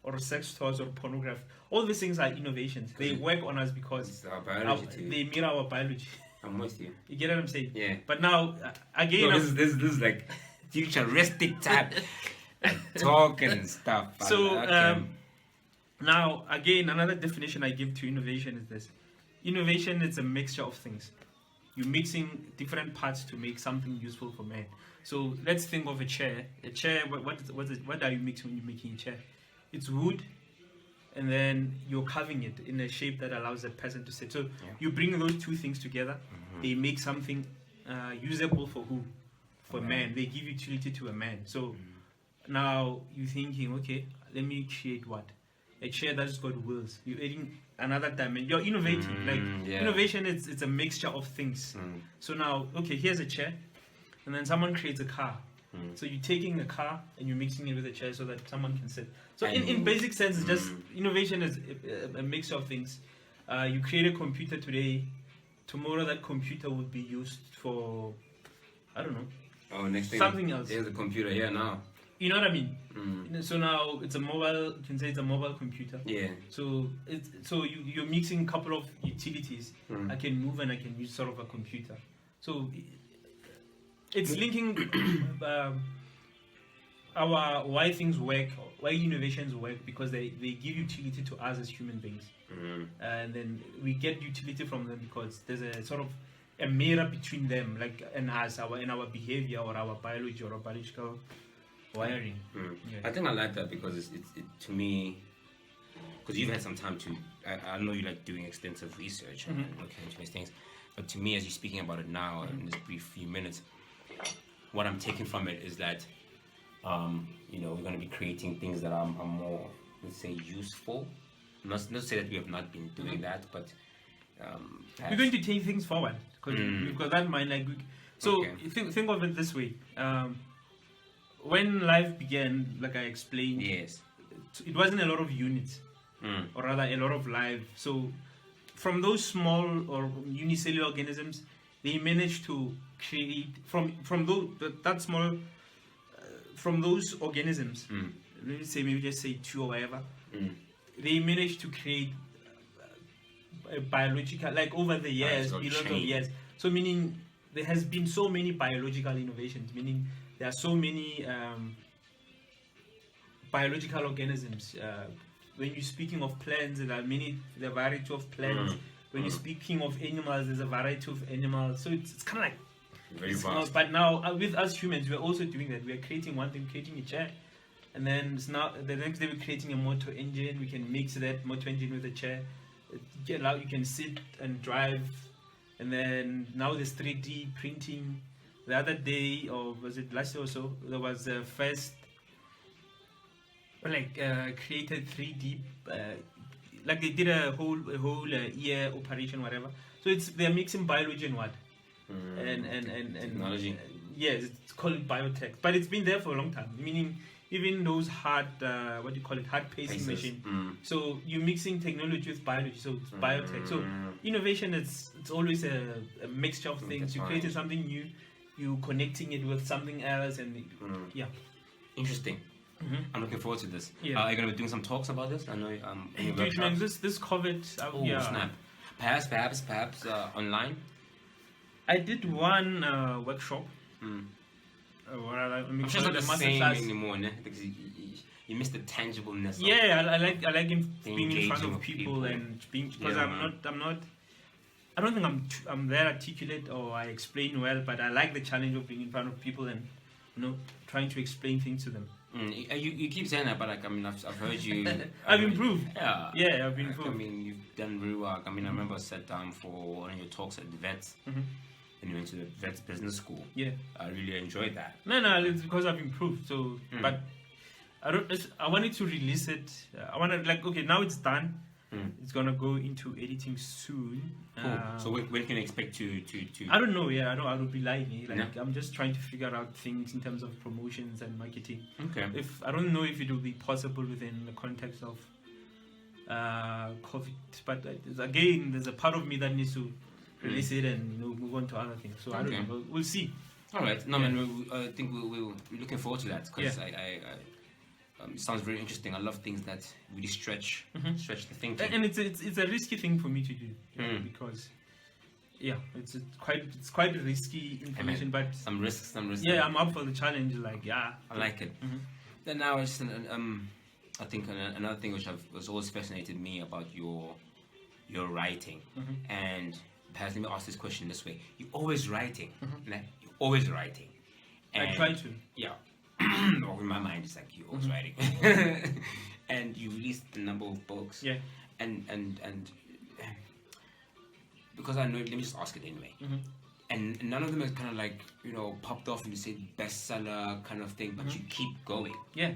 or sex toys or pornography, all these things are innovations. They work on us because our biology they mirror our biology. I'm with you. You get what I'm saying? Yeah. But now, again... No, this is like futuristic type talk and stuff. So, now, again, another definition I give to innovation is this. Innovation is a mixture of things. You're mixing different parts to make something useful for man. So, let's think of a chair. A chair, what are you mixing when you're making a chair? It's wood, and then you're carving it in a shape that allows that person to sit. So, you bring those two things together, they make something usable for who? For man. They give utility to a man. So, now you're thinking, okay, let me create what? A chair that's got wheels. You're adding another dimension. You're innovating. Innovation it's a mixture of things. So now, okay, here's a chair, and then someone creates a car. So you're taking a car and you're mixing it with a chair so that someone can sit. So in basic sense, it's just innovation is a mixture of things. You create a computer today. Tomorrow that computer will be used for, I don't know. Oh, next thing. Something else. There's a computer here now. You know what I mean? So now it's a mobile. You can say it's a mobile computer. Yeah. So you're mixing a couple of utilities. I can move and I can use sort of a computer. So it's linking why things work, why innovations work, because they give utility to us as human beings, and then we get utility from them because there's a sort of a mirror between them, like and us, in our behavior or our biology or our biological wiring. I think I like that because it to me, because you've had some time to, I know you like doing extensive research and looking into these things, but to me, as you're speaking about it now in this brief few minutes, what I'm taking from it is that we're going to be creating things that are more, let's say, useful. Not to say that we have not been doing that, but we're going to take things forward because we've got that mind. Think of it this way. When life began, like I explained, it wasn't a lot of units, or rather a lot of life. So from those small or unicellular organisms, they managed to create from those organisms. Let me say, maybe just say 2 or whatever. They managed to create a biological, like over the years, billions of years. So meaning there has been so many biological innovations. Meaning there are so many biological organisms. When you're speaking of plants, there are the variety of plants. When you're speaking of animals, there's a variety of animals. So it's kind of like Very vast. But now, with us humans, we're also doing that. We're creating one thing, creating a chair. And then it's now the next day we're creating a motor engine. We can mix that motor engine with a chair. You can sit and drive. And then now there's 3D printing. The other day, or was it last year or so, there was the first created 3D, like they did a whole year operation, whatever. So they're mixing biology and what, and technology. Yes, it's called biotech, but it's been there for a long time. Meaning even those hard hard pacing machine. So you're mixing technology with biology, so it's biotech. So innovation it's always a mixture of things. You created something new, you connecting it with something else, and interesting. I'm looking forward to this. Are you going to be doing some talks about this? I know this COVID. Snap. Perhaps online. I did one workshop. I'm sure it's not the same anymore, ne? Because you miss the tangibleness. Yeah, I like him being in front of people and being, because I don't think I'm very articulate or I explain well, but I like the challenge of being in front of people and trying to explain things to them. You keep saying that, but I've heard you. I've improved. Yeah, I've improved. You've done very well. I remember I sat down for one of your talks at the Vets. And you went to the Vets Business School. Yeah, I really enjoyed that. No, it's because I've improved. So, but I wanted to release it. I wanted now it's done. It's gonna go into editing soon. Cool. So when can you expect to? I don't know. Yeah, I don't be lying. I'm just trying to figure out things in terms of promotions and marketing. Okay. I don't know if it will be possible within the context of COVID, but again, there's a part of me that needs to release it and move on to other things. So I don't know. We'll see. All right. No, man. I think we're looking forward to that because it sounds very interesting. I love things that really stretch the thinking. And it's a risky thing for me to do because it's quite risky information. But some risks. Yeah, I'm up for the challenge. I like it. Then now it's I think another thing which was always fascinated me about your writing and. Perhaps let me ask this question this way. You're always writing. You're always writing. And I try to. Yeah. Or in my mind, it's like you're always writing. And you released a number of books. Yeah. And because I know, let me just ask it anyway. And none of them is kind of popped off and you say bestseller kind of thing, but you keep going. Yeah.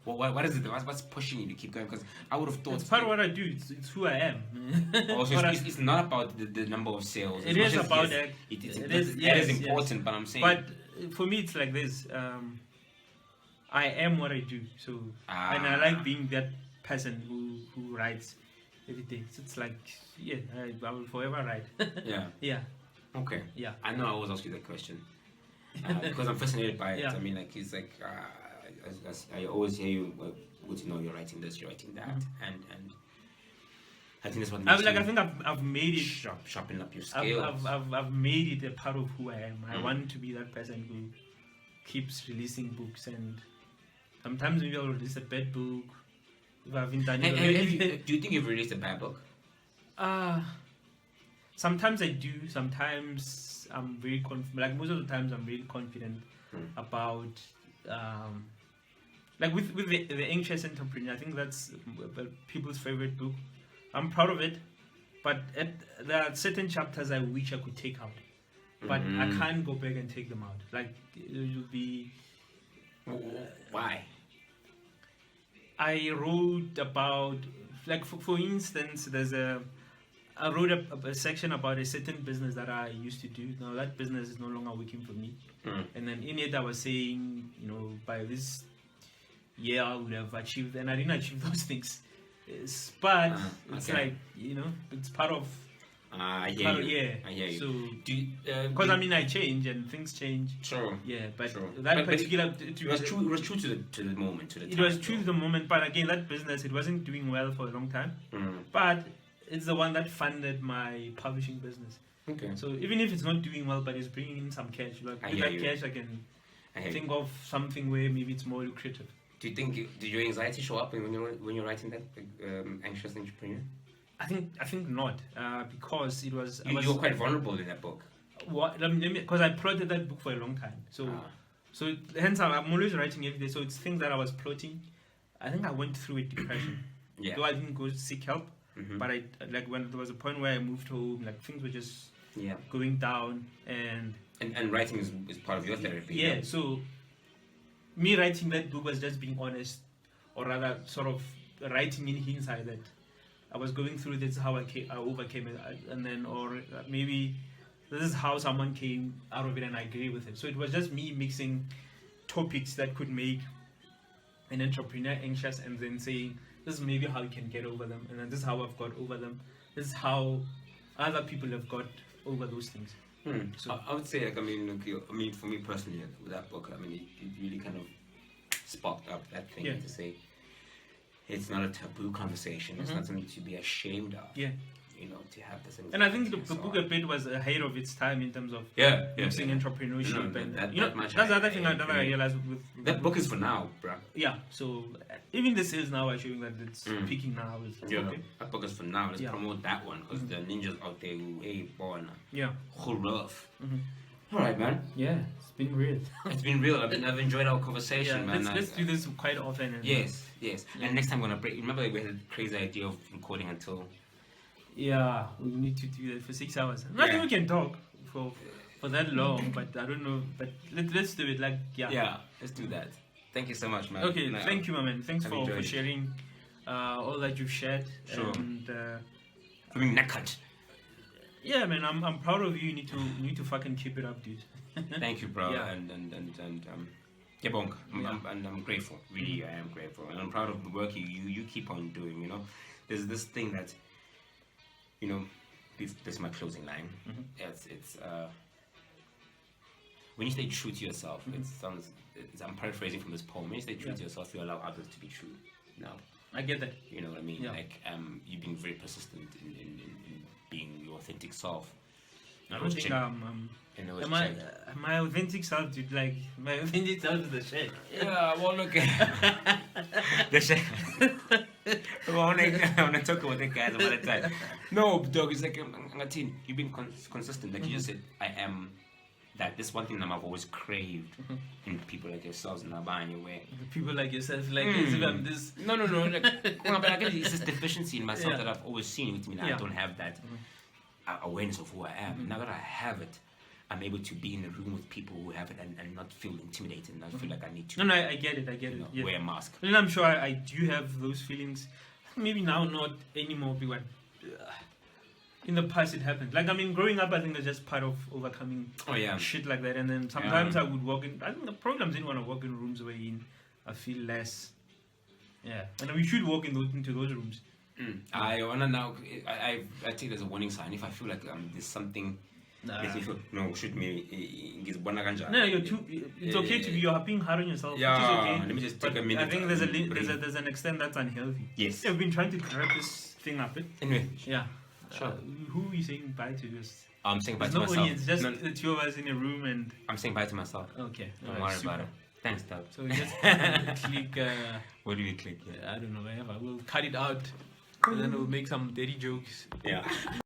Well, what is it? What's pushing you to keep going? Because I would have thought it's part of what I do. It's who I am. It's not about the number of sales. It is about that. It is important, but I'm saying. But for me, it's like this. I am what I do. So and I like being that person who writes every day. So it's like I will forever write. Yeah. Okay. Yeah. I know I always ask you that question because I'm fascinated by it. I mean, it's like. I always hear you. Good to know you're writing this, you're writing that, and I think that's what makes I think I've made it sharpen up your skills. I've made it a part of who I am. I want to be that person who keeps releasing books, and sometimes maybe I'll release a bad book if I haven't done it. Do you think you've released a bad book? Sometimes I do. Sometimes I'm very confident. Most of the times I'm really confident about. With the Anxious Entrepreneur, I think that's people's favorite book. I'm proud of it, but there are certain chapters I wish I could take out, but I can't go back and take them out. It will be. Why? I wrote about, for instance, I wrote a section about a certain business that I used to do. Now that business is no longer working for me. And then in it I was saying, by this year I would have achieved, and I didn't achieve those things. But it's it's part of. I hear you. So because I change and things change. True. Yeah, but true. That particular it was true to the moment. It was true to the moment, but again, that business it wasn't doing well for a long time. But it's the one that funded my publishing business. Okay. So even if it's not doing well, but it's bringing in some cash, cash I can think of something where maybe it's more lucrative. Do you think did your anxiety show up when you're writing that Anxious Entrepreneur? I think not because it was. You were quite vulnerable in that book. because I plotted that book for a long time. So hence I'm always writing every day. So it's things that I was plotting. I think I went through a depression. Though I didn't go seek help, but I like when there was a point where I moved home, like things were just going down, and writing is part of your therapy. Yeah. So me writing that book was just being honest, or rather, sort of writing in hindsight that I was going through this, how I overcame it, and then, or maybe this is how someone came out of it, and I agree with it. So it was just me mixing topics that could make an entrepreneur anxious, and then saying, this is maybe how you can get over them, and then this is how I've got over them. This is how other people have got over those things. So I would say, like, for me personally, with that book, it really kind of sparked up that thing to say, it's not a taboo conversation. It's not something to be ashamed of. To have this. And I think the book a bit was ahead of its time in terms of using entrepreneurship, and that's the other thing that I realized with that book is for now, bro. Yeah. So even the sales now are showing that it's peaking now. Okay. That book is for now. Let's promote that one, because the ninjas out there who born. Whole rough. All right, man. Yeah, it's been real. It's been real. I've enjoyed our conversation, man. Let's do this quite often. Yes. And next time we're gonna break. Remember, we had a crazy idea of recording until. Yeah, we need to do that for 6 hours. I think we can talk for that long, but I don't know. But let's do it. Yeah, let's do that. Thank you so much, man. Okay, thank you, my man. Thanks for sharing all that you've shared. Sure. And knackered. Yeah, man, I'm proud of you. You need to fucking keep it up, dude. Thank you, bro. Yeah. And bonk. I'm grateful. Really, I am grateful, and I'm proud of the work you keep on doing. There's this thing that. This is my closing line. It's when you stay true to yourself, I'm paraphrasing from this poem. When you stay true to yourself, you allow others to be true. No, I get that. You know what I mean? Yeah. Like you being very persistent in being your authentic self. I don't think my authentic self, dude. Like my authentic self is the shit. Yeah, well, look at the shit. I want to talk about that guys about the time. No, dog, it's like you've been consistent. Like you just said, I am that. This one thing that I've always craved in people like yourselves in Abanye, where people like yourself, like as if I'm this. No. Like, but I guess it's this deficiency in myself that I've always seen with me. I don't have that awareness of who I am. Now that I have it, I'm able to be in a room with people who have it and not feel intimidated and not feel like I need to. No, I get it. Wear a mask. And I'm sure I do have those feelings. Maybe now not anymore, because in the past it happened. Like, growing up, I think it's just part of overcoming shit like that. And then sometimes I would walk in. I think the programs didn't want to walk in rooms where I feel less. Yeah, and we should walk into those rooms. I wanna now. I take it as a warning sign. If I feel like there's something. No, shoot me. No, it's okay to be. You're being hard on yourself. Yeah, which is okay. Let me just take a minute. I think there's an extent that's unhealthy. Yes. I've been trying to correct this thing up. Anyway. Yeah. Sure. Who are you saying bye to? I'm saying bye to myself. myself. Audience, just the two of us in a room, and I'm saying bye to myself. Okay. Don't worry about it. Thanks, Doug. So we just click. What do we click? I don't know. Whatever. We'll cut it out, and then we'll make some dirty jokes. Yeah.